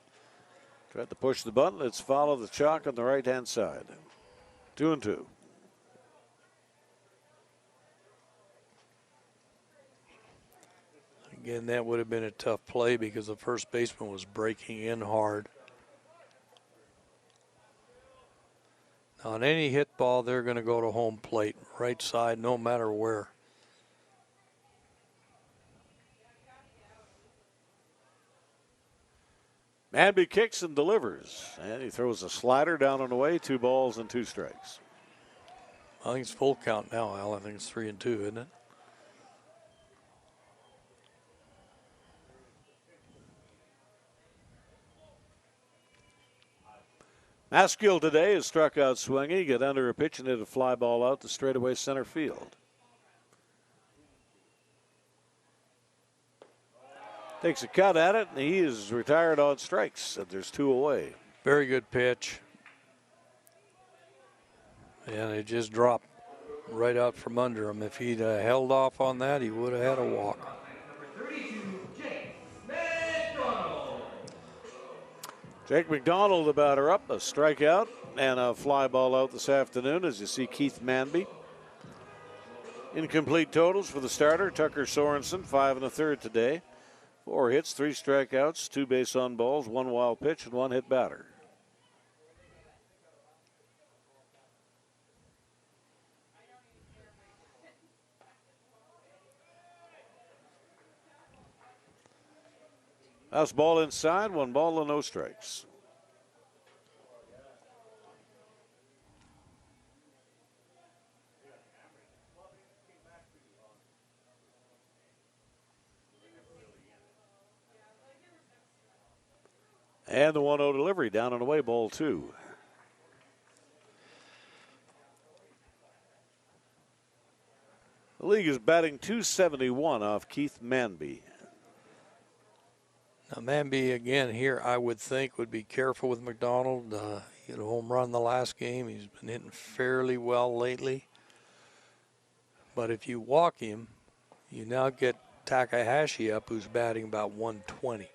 Tried to push the bunt, and it's foul of the chalk on the right-hand side. 2-2. Again, that would have been a tough play because the first baseman was breaking in hard. Now, on any hit ball, they're going to go to home plate, right side, no matter where. Manby kicks and delivers, and he throws a slider down and away. 2 balls and 2 strikes. I think it's full count now, Al. I think it's 3-2, isn't it? Maskill today is struck out swinging. He got under a pitch and hit a fly ball out to straightaway center field. Takes a cut at it, and he is retired on strikes. And there's 2 away. Very good pitch. And it just dropped right out from under him. If he'd held off on that, he would have had a walk. Jake McDonald, the batter up, a strikeout and a fly ball out this afternoon, as you see Keith Manby. Incomplete totals for the starter, Tucker Sorenson, 5 1/3 today. 4 hits, 3 strikeouts, 2 base on balls, 1 wild pitch, and 1 hit batter. House ball inside, 1 ball and no strikes. And the 1-0 delivery down and away, ball 2. The league is batting .271 off Keith Manby. Now, Manby, again, here I would think would be careful with McDonald. He had a home run the last game. He's been hitting fairly well lately. But if you walk him, you now get Takahashi up, who's batting about 120.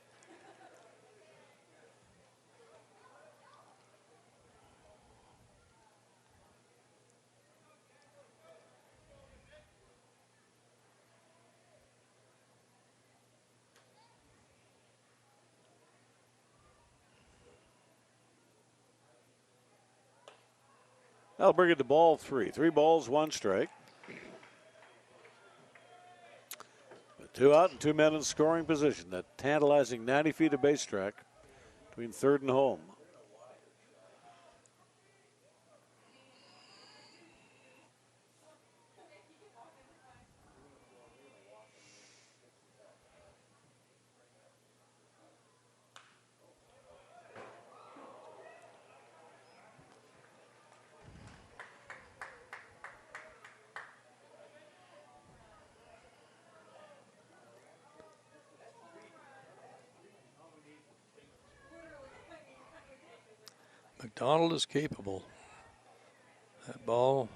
That'll bring it to ball 3. 3 balls, 1 strike. With 2 out and 2 men in scoring position. That tantalizing 90 feet of base track between third and home. McDonald is capable. That ball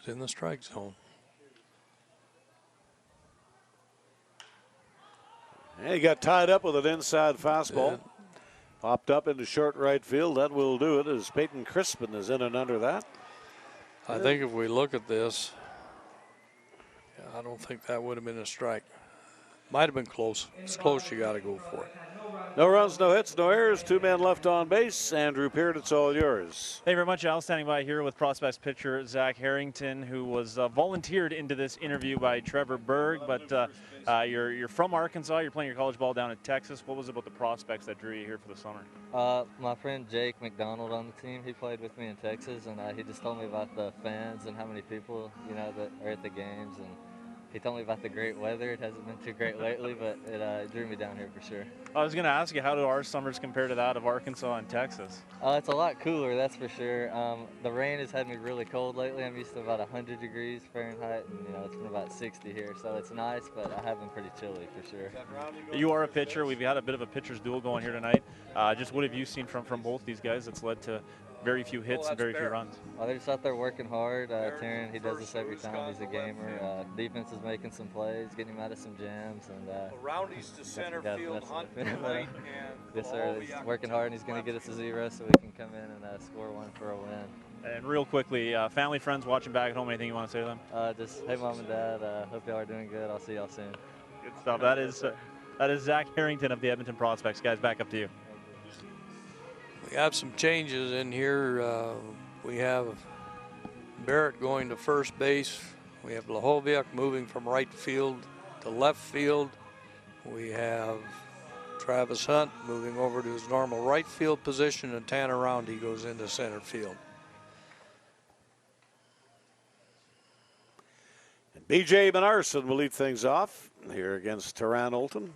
is in the strike zone. And he got tied up with an inside fastball. Yeah. Popped up into short right field. That will do it as Peyton Crispin is in and under that. I think if we look at this, I don't think that would have been a strike. Might have been close. It's close, you got to go for it. No runs, no hits, no errors. 2 men left on base. Andrew Peart, it's all yours. Thank you very much, Al. Standing by here with prospects pitcher Zach Harrington, who was volunteered into this interview by Trevor Berg. But you're from Arkansas. You're playing your college ball down in Texas. What was it about the prospects that drew you here for the summer? My friend Jake McDonald on the team, he played with me in Texas, and he just told me about the fans and how many people, that are at the games. And he told me about the great weather. It hasn't been too great lately, but it drew me down here for sure. I was going to ask you, how do our summers compare to that of Arkansas and Texas? It's a lot cooler, that's for sure. The rain has had me really cold lately. I'm used to about 100 degrees Fahrenheit, and it's been about 60 here, so it's nice, but I have been pretty chilly for sure. You are a pitcher. We've had a bit of a pitcher's duel going here tonight. Just what have you seen from both these guys that's led to very few hits and very few runs? Well, they're just out there working hard. Taryn, he does this every time. He's a gamer. Defense is making some plays, getting him out of some jams. And Roundy's to center field, Hunt right, and yes, sir. He's working hard, and he's going to get us a 0 so we can come in and score one for a win. And real quickly, family, friends watching back at home, anything you want to say to them? Just, hey, Mom and Dad, hope y'all are doing good. I'll see y'all soon. Good stuff. That is Zach Harrington of the Edmonton Prospects. Guys, back up to you. We have some changes in here. We have Barrett going to first base. We have Lahoviak moving from right field to left field. We have Travis Hunt moving over to his normal right field position, and Tanner Roundy goes into center field. And B.J. Benarson will lead things off here against Taran Olton,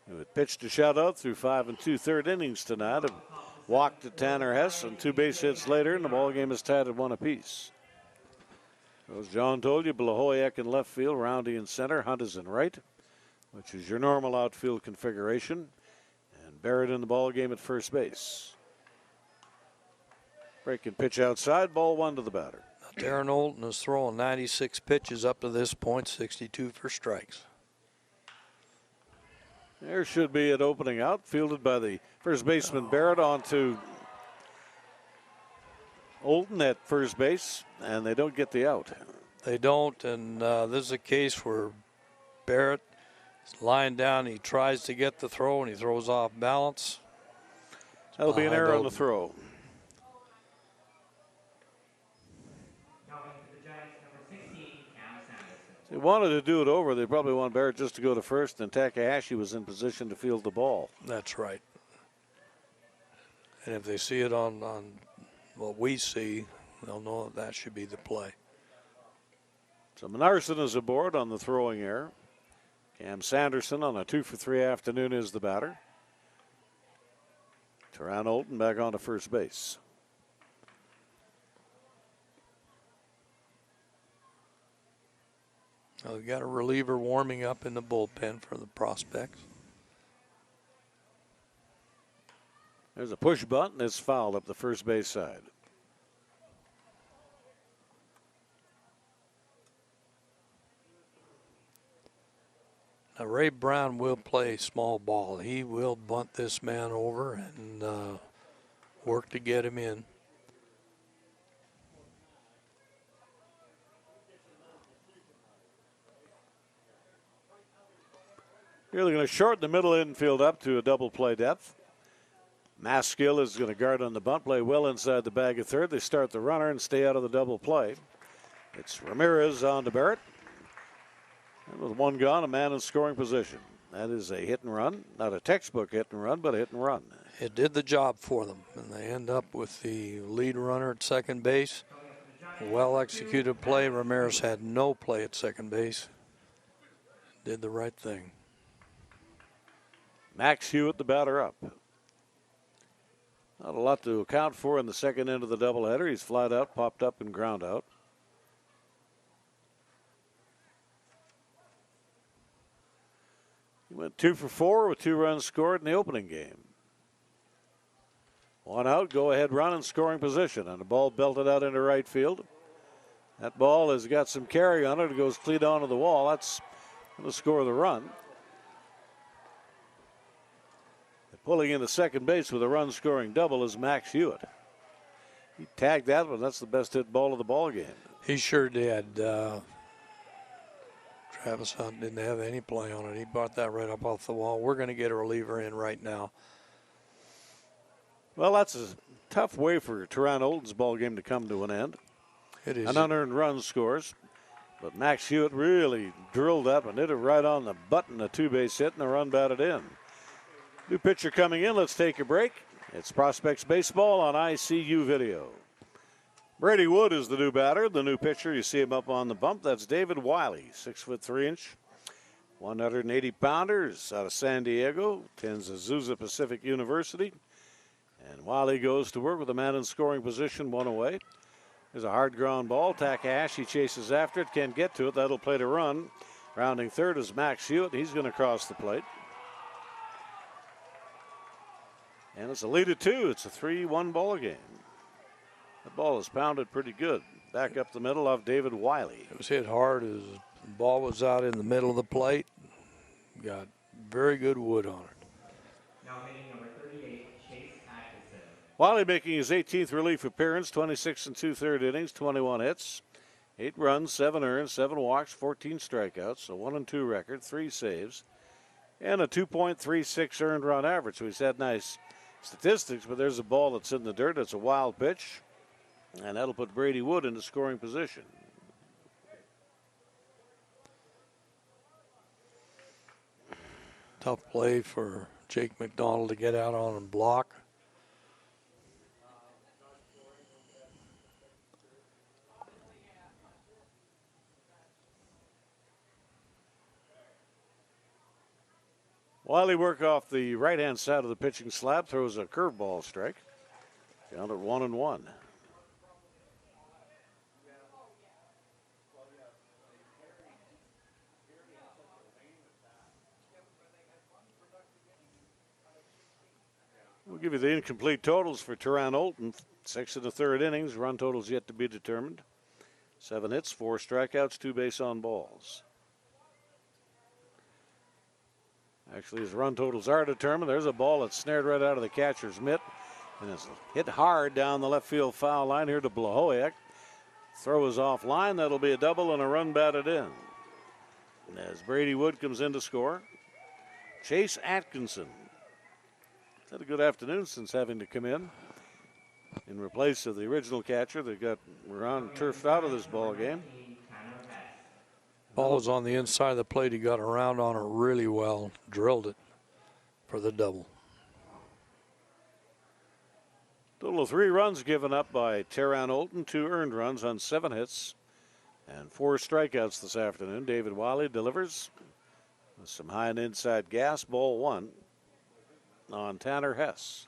who had pitched a shutout through 5 2/3 innings tonight. A walk to Tanner Hess and 2 base hits later, and the ball game is tied at 1 apiece. As John told you, Blahoyak in left field, Roundy in center, Hunt is in right, which is your normal outfield configuration, and Barrett in the ball game at first base. Breaking pitch outside, ball 1 to the batter. Now, Darren Olton has thrown 96 pitches up to this point, 62 for strikes. There should be an opening out, fielded by the first baseman Barrett onto Olton at first base, and they don't get the out. They don't, and this is a case where Barrett is lying down. He tries to get the throw, and he throws off balance. That'll be an error on the throw. If they wanted to do it over, they probably want Barrett just to go to first, and Takahashi was in position to field the ball. That's right. And if they see it on what we see, they'll know that should be the play. So Menarson is aboard on the throwing error. Cam Sanderson on a 2-for-3 afternoon is the batter. Teron Olton back onto first base. We've got a reliever warming up in the bullpen for the prospects. There's a push bunt, and it's fouled up the first base side. Now, Ray Brown will play small ball. He will bunt this man over and work to get him in. Here they're going to shorten the middle infield up to a double play depth. Maskill is going to guard on the bunt, play well inside the bag of third. They start the runner and stay out of the double play. It's Ramirez on to Barrett. And with one gone, a man in scoring position. That is a hit and run. Not a textbook hit and run, but a hit and run. It did the job for them, and they end up with the lead runner at second base. Well-executed play. Ramirez had no play at second base. Did the right thing. Max Hewitt, the batter up. Not a lot to account for in the second end of the doubleheader. He's flied out, popped up, and ground out. He went 2 for 4 with 2 runs scored in the opening game. One out, go ahead run in scoring position, and the ball belted out into right field. That ball has got some carry on it. It goes clean onto the wall. That's going to score the run. Pulling into second base with a run-scoring double is Max Hewitt. He tagged that one. That's the best hit ball of the ball game. He sure did. Travis Hunt didn't have any play on it. He brought that right up off the wall. We're going to get a reliever in right now. Well, that's a tough way for Teron Olton's ball game to come to an end. It is. An unearned run scores. But Max Hewitt really drilled up and hit it right on the button, a two-base hit, and the run batted in. New pitcher coming in. Let's take a break. It's Prospects Baseball on ICU Video. Brady Wood is the new batter, the new pitcher. You see him up on the bump. That's David Wiley, 6'3", 180-pounders out of San Diego, attends Azusa Pacific University. And Wiley goes to work with a man in scoring position, one away. There's a hard ground ball. Takahashi chases after it, can't get to it. That'll play to run. Rounding third is Max Hewitt. He's going to cross the plate. And it's a lead of 2. It's a 3-1 ball game. The ball is pounded pretty good. Back up the middle of David Wiley. It was hit hard as the ball was out in the middle of the plate. Got very good wood on it. Now hitting number 38, Chase Atkinson. Wiley making his 18th relief appearance, 26 and 2/3 innings, 21 hits, 8 runs, 7 earned, 7 walks, 14 strikeouts, a 1-2 record, 3 saves, and a 2.36 earned run average. So he's had nice statistics, but there's a ball that's in the dirt. It's a wild pitch, and that'll put Brady Wood into scoring position. Tough play for Jake McDonald to get out on and block. Wiley work off the right-hand side of the pitching slab, throws a curveball strike. Down at 1-1. We'll give you the incomplete totals for Teron Olton. 6 1/3 innings, run totals yet to be determined. 7 hits, 4 strikeouts, 2 base on balls. Actually, his run totals are determined. There's a ball that's snared right out of the catcher's mitt. And it's hit hard down the left field foul line here to Blahowiak. Throw is off line. That'll be a double and a run batted in. And as Brady Wood comes in to score, Chase Atkinson. Had a good afternoon since having to come in replace of the original catcher that got Ron turfed out of this ball game. Ball was on the inside of the plate. He got around on it really well, drilled it for the double. Total of 3 runs given up by Teron Olton, 2 earned runs on 7 hits and 4 strikeouts this afternoon. David Wiley delivers with some high and inside gas. Ball 1 on Tanner Hess.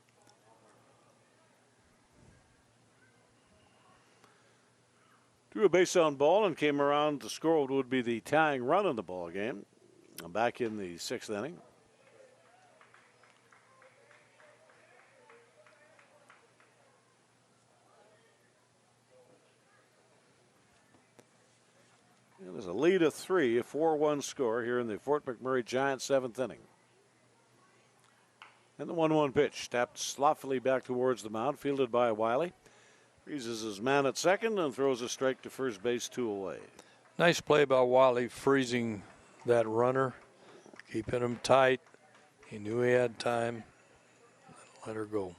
Drew a base on ball and came around to score what would be the tying run in the ball game. Back in the 6th inning. And there's a lead of 3, a 4-1 score here in the Fort McMurray Giants 7th inning. And the 1-1 pitch tapped sloppily back towards the mound, fielded by Wiley. Freezes his man at second and throws a strike to first base, 2 away. Nice play by Wiley, freezing that runner, keeping him tight. He knew he had time. Let her go.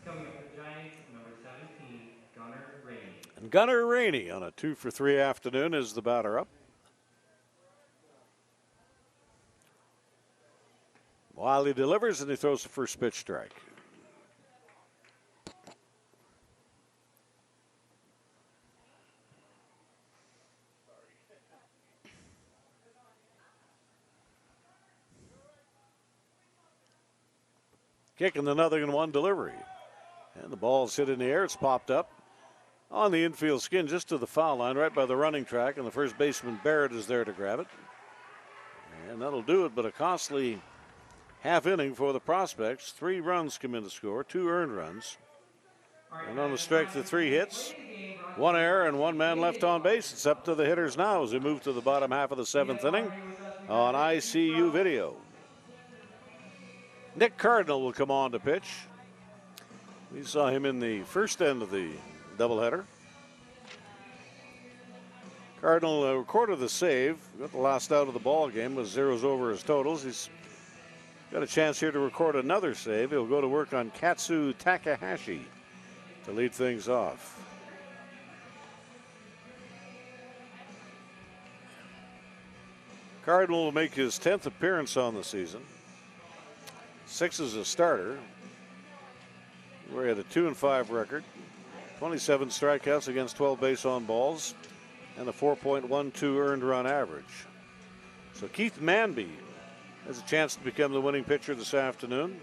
Coming up for the Giants, number 17, Gunnar Rainey. And Gunnar Rainey on a 2-for-3 afternoon is the batter up. Wiley delivers and he throws the first pitch strike. Kicking the 0-1 delivery. And the ball's hit in the air. It's popped up on the infield skin just to the foul line right by the running track. And the first baseman Barrett is there to grab it. And that'll do it, but a costly half inning for the Prospects. 3 runs come in to score, 2 earned runs. And on the strike, the 3 hits, 1 error, and 1 man left on base. It's up to the hitters now as we move to the bottom half of the 7th inning on ICU video. Nick Cardinal will come on to pitch. We saw him in the first end of the doubleheader. Cardinal recorded the save. Got the last out of the ball game with zeros over his totals. He's got a chance here to record another save. He'll go to work on Katsu Takahashi to lead things off. Cardinal will make his 10th appearance on the season. 6 as a starter. We're at a 2-5 record. 27 strikeouts against 12 base on balls and a 4.12 earned run average. So Keith Manby has a chance to become the winning pitcher this afternoon.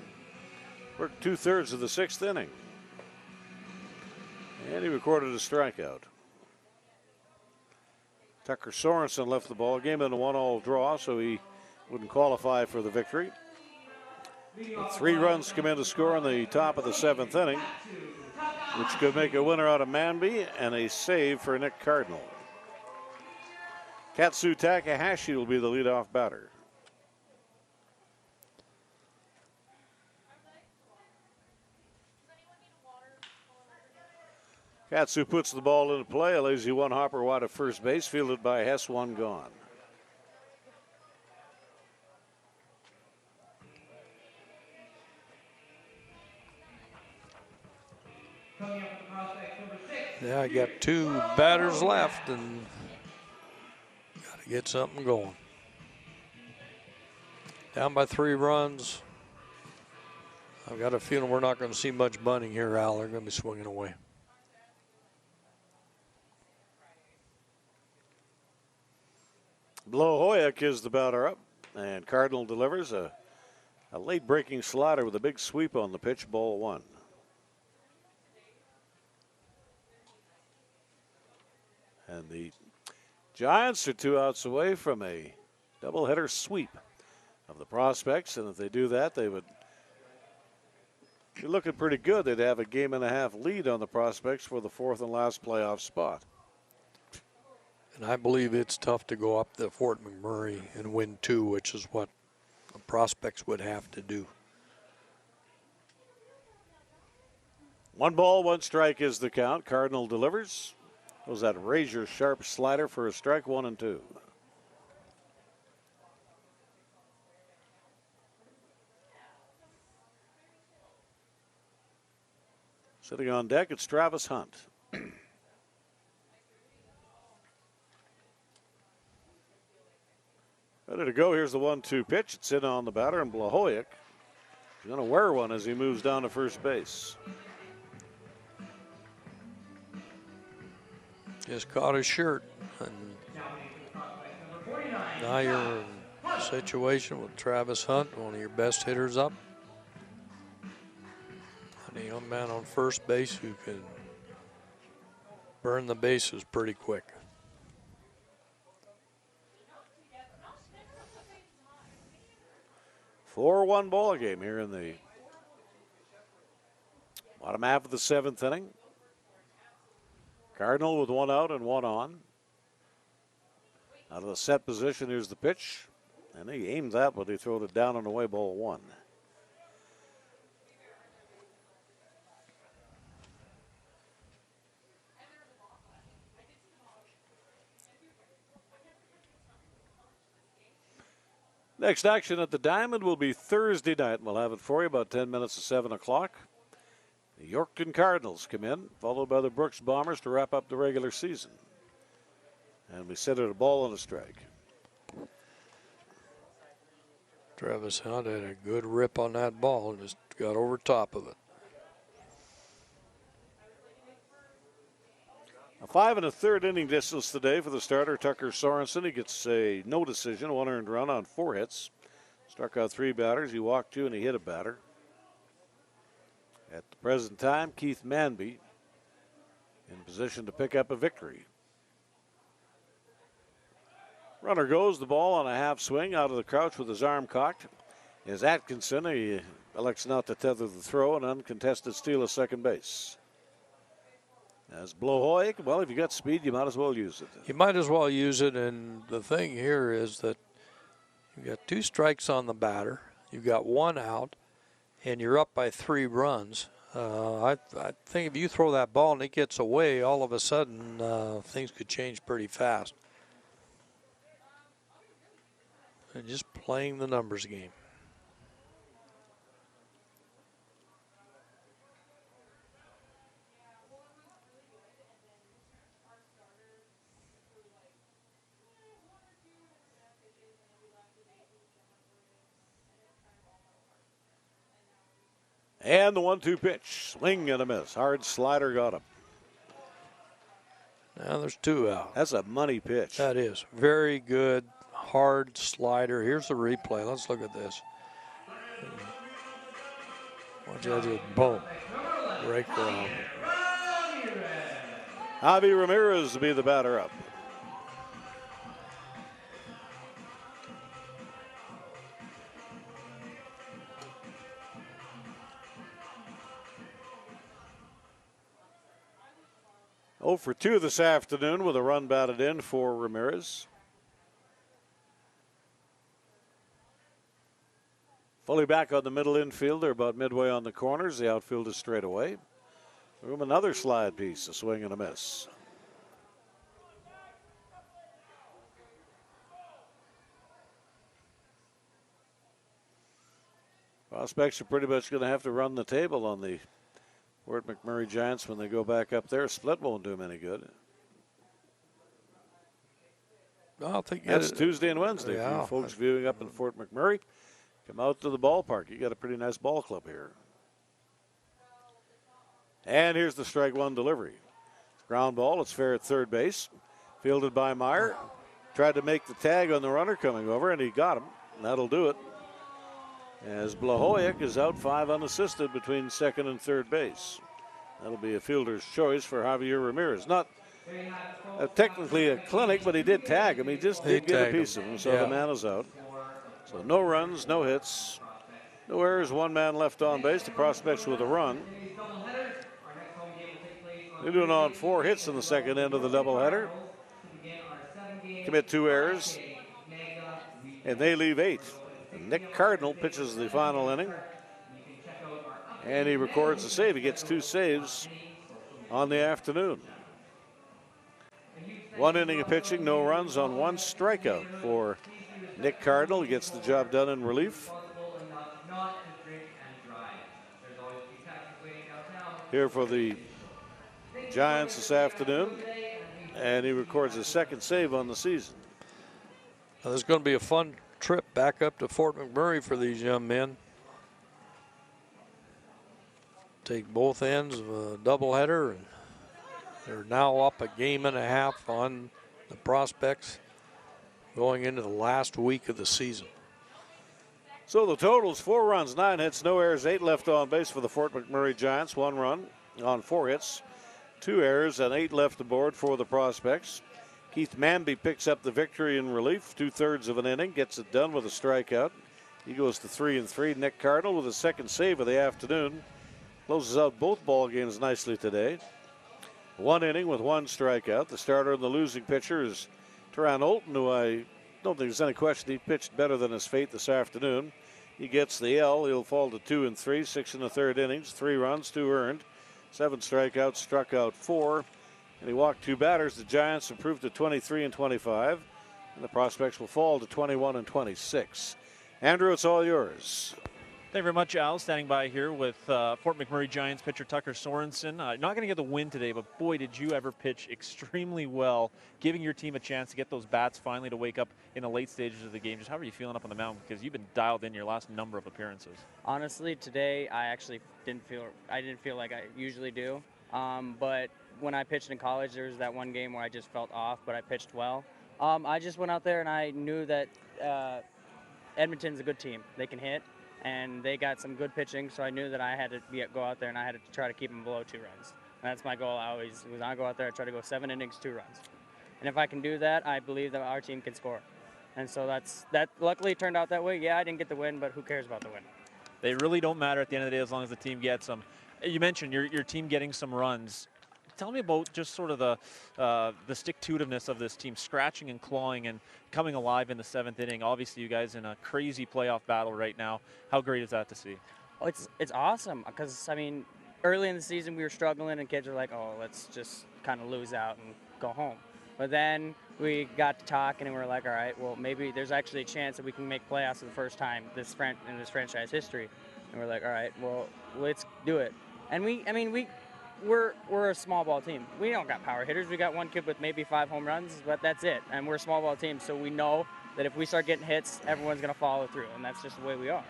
Worked 2/3 of the 6th inning. And he recorded a strikeout. Tucker Sorenson left the ball game in a 1-all draw, so he wouldn't qualify for the victory. But 3 runs come in to score in the top of the 7th inning, which could make a winner out of Manby and a save for Nick Cardinal. Katsu Takahashi will be the leadoff batter. Katsu puts the ball into play. A lazy 1 hopper wide of first base, fielded by Hess, 1 gone. Yeah, I got 2 batters left and got to get something going. Down by 3 runs. I've got a feeling we're not going to see much bunting here, Al. They're going to be swinging away. Blahoyek is the batter up, and Cardinal delivers a late breaking slider with a big sweep on the pitch, ball 1. And the Giants are 2 outs away from a doubleheader sweep of the Prospects, and if they do that, they would be looking pretty good. They'd have a 1.5 lead on the Prospects for the 4th and last playoff spot. And I believe it's tough to go up to Fort McMurray and win 2, which is what the Prospects would have to do. 1 ball, 1 strike is the count. Cardinal delivers. Was that razor sharp slider for a strike, 1 and 2. Sitting on deck, it's Travis Hunt. Ready to go. Here's the 1-2 pitch. It's in on the batter, and Blahoyek is going to wear one as he moves down to first base. Just caught his shirt. And now you're in a situation with Travis Hunt, one of your best hitters up. And a young man on first base who can burn the bases pretty quick. Four-one ball game here in the bottom half of the 7th inning. Cardinal with 1 out and 1 on. Out of the set position, here's the pitch. And he aimed that, but he threw it down and away, ball 1. Next action at the Diamond will be Thursday night. We'll have it for you about 10 minutes to 7 o'clock. The Yorkton Cardinals come in, followed by the Brooks Bombers to wrap up the regular season. And we set it a ball and a strike. Travis Hunt had a good rip on that ball and just got over top of it. A 5 1/3 inning distance today for the starter, Tucker Sorenson. He gets a no decision, 1 earned run on 4 hits. Struck out 3 batters. He walked 2 and he hit a batter. At the present time, Keith Manby in position to pick up a victory. Runner goes, the ball on a half swing out of the crouch with his arm cocked is Atkinson. He elects not to tether the throw, an uncontested steal of second base. As Blohoik, well, if you got speed, you might as well use it. You might as well use it, and the thing here is that you've got 2 strikes on the batter, you've got 1 out, and you're up by 3 runs. I think if you throw that ball and it gets away, all of a sudden things could change pretty fast. And just playing the numbers game. And the 1-2 pitch. Swing and a miss. Hard slider got him. Now there's 2 out. That's a money pitch. That is. Very good, hard slider. Here's the replay. Let's look at this. Watch that just boom. Break around. Javi Ramirez will be the batter up. Oh for 2 this afternoon with a run batted in for Ramirez. Fully back on the middle infield. They're about midway on the corners. The outfield is straight away. Room another slide piece, a swing and a miss. Prospects are pretty much going to have to run the table on the Fort McMurray Giants when they go back up there. Split won't do them any good. I think that's Tuesday and Wednesday. Yeah. For you folks viewing up in Fort McMurray, come out to the ballpark. You got a pretty nice ball club here. And here's the strike 1 delivery. Ground ball. It's fair at third base. Fielded by Meyer. Tried to make the tag on the runner coming over, and he got him. And that'll do it. As Blahoyek is out 5 unassisted between second and third base. That'll be a fielder's choice for Javier Ramirez. Not technically a clinic, but he did tag him. He just did get a piece of him, so the man is out. So no runs, no hits, no errors, 1 man left on base. The Prospects with a run. They're doing on 4 hits in the second end of the doubleheader. Commit 2 errors, and they leave 8. Nick Cardinal pitches the final inning, and he records a save. He gets 2 saves on the afternoon. 1 inning of pitching, no runs on 1 strikeout for Nick Cardinal. He gets the job done in relief. Here for the Giants this afternoon, and he records his 2nd save on the season. Now, there's going to be a fun trip back up to Fort McMurray for these young men. Take both ends of a doubleheader, and they're now up a game and a half on the Prospects going into the last week of the season. So the totals: 4 runs, 9 hits, no errors, 8 left on base for the Fort McMurray Giants. 1 run on 4 hits. 2 errors and 8 left aboard for the Prospects. Keith Manby picks up the victory in relief, 2/3 of an inning, gets it done with a strikeout. He goes to 3-3. Nick Cardinal with his second save of the afternoon closes out both ball games nicely today. 1 inning with 1 strikeout. The starter and the losing pitcher is Teran Olton, who I don't think there's any question he pitched better than his fate this afternoon. He gets the L. He'll fall to 2-3, 6 1/3 innings, 3 runs, 2 earned, 7 strikeouts, struck out 4, and he walked 2 batters. The Giants improved to 23-25, and the Prospects will fall to 21-26. Andrew, it's all yours. Thank you very much, Al. Standing by here with Fort McMurray Giants pitcher Tucker Sorenson. Not going to get the win today, but boy, did you ever pitch extremely well, giving your team a chance to get those bats finally to wake up in the late stages of the game. Just how are you feeling up on the mound? Because you've been dialed in your last number of appearances. Honestly, today I actually didn't feel like I usually do. But when I pitched in college, there was that one game where I just felt off, but I pitched well. I just went out there and I knew that Edmonton's a good team. They can hit. And they got some good pitching, so I knew that I had to go out there and I had to try to keep them below 2 runs. And that's my goal always. When I go out there, I try to go 7 innings, 2 runs. And if I can do that, I believe that our team can score. And so that luckily turned out that way. Yeah, I didn't get the win, but who cares about the win? They really don't matter at the end of the day as long as the team gets them. You mentioned your team getting some runs. Tell me about just sort of the stick-to-itiveness of this team, scratching and clawing and coming alive in the 7th inning. Obviously, you guys in a crazy playoff battle right now. How great is that to see? Oh, it's awesome because, I mean, early in the season we were struggling and kids were like, oh, let's just kind of lose out and go home. But then we got to talking and we were like, all right, well, maybe there's actually a chance that we can make playoffs for the first time in this franchise history. And we're like, all right, well, let's do it. And we're a small ball team. We don't got power hitters. We got one kid with maybe 5 home runs, but that's it. And we're a small ball team, so we know that if we start getting hits, everyone's going to follow through, and that's just the way we are.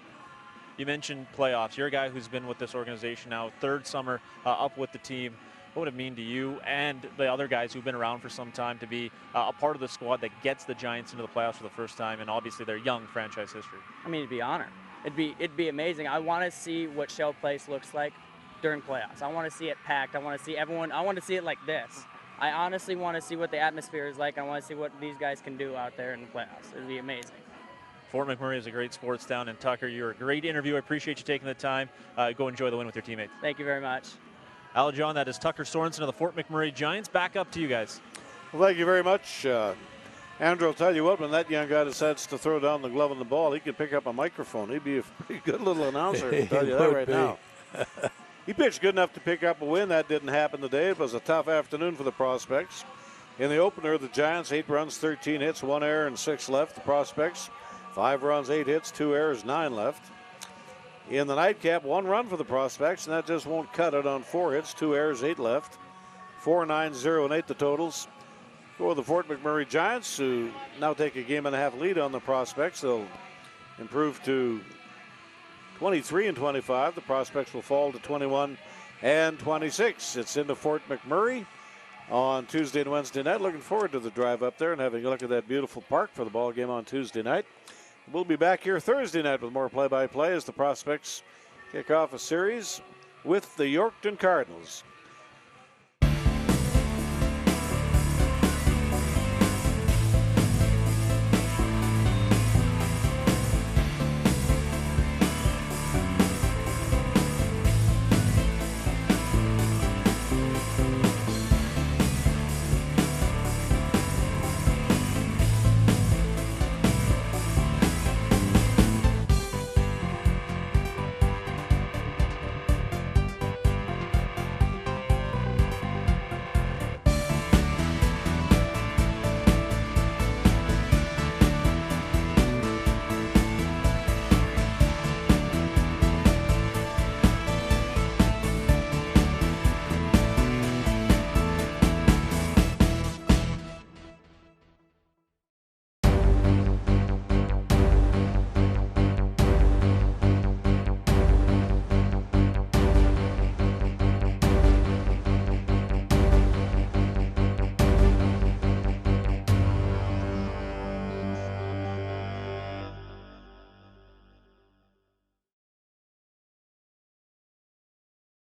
You mentioned playoffs. You're a guy who's been with this organization now, 3rd summer up with the team. What would it mean to you and the other guys who've been around for some time to be a part of the squad that gets the Giants into the playoffs for the first time, and obviously their young franchise history? I mean, it'd be an honor. It'd be amazing. I want to see what Shell Place looks like during playoffs. I want to see it packed. I want to see everyone. I want to see it like this. I honestly want to see what the atmosphere is like. I want to see what these guys can do out there in the playoffs. It'd be amazing. Fort McMurray is a great sports town, and Tucker, you're a great interview. I appreciate you taking the time. Go enjoy the win with your teammates. Thank you very much. Al John, that is Tucker Sorenson of the Fort McMurray Giants. Back up to you guys. Well, thank you very much. Andrew, I'll tell you what, when that young guy decides to throw down the glove and the ball, he can pick up a microphone. He'd be a pretty good little announcer, I'll tell you that right now. He pitched good enough to pick up a win. That didn't happen today. It was a tough afternoon for the Prospects. In the opener, the Giants, 8 runs, 13 hits, 1 error, and 6 left. The Prospects, 5 runs, 8 hits, 2 errors, 9 left. In the nightcap, 1 run for the Prospects, and that just won't cut it on 4 hits, 2 errors, 8 left. 4, 9, 0, and 8 the totals for the Fort McMurray Giants, who now take a 1.5 lead on the Prospects. They'll improve to 23-25. The Prospects will fall to 21-26. It's into Fort McMurray on Tuesday and Wednesday night. Looking forward to the drive up there and having a look at that beautiful park for the ball game on Tuesday night. We'll be back here Thursday night with more play-by-play as the Prospects kick off a series with the Yorkton Cardinals.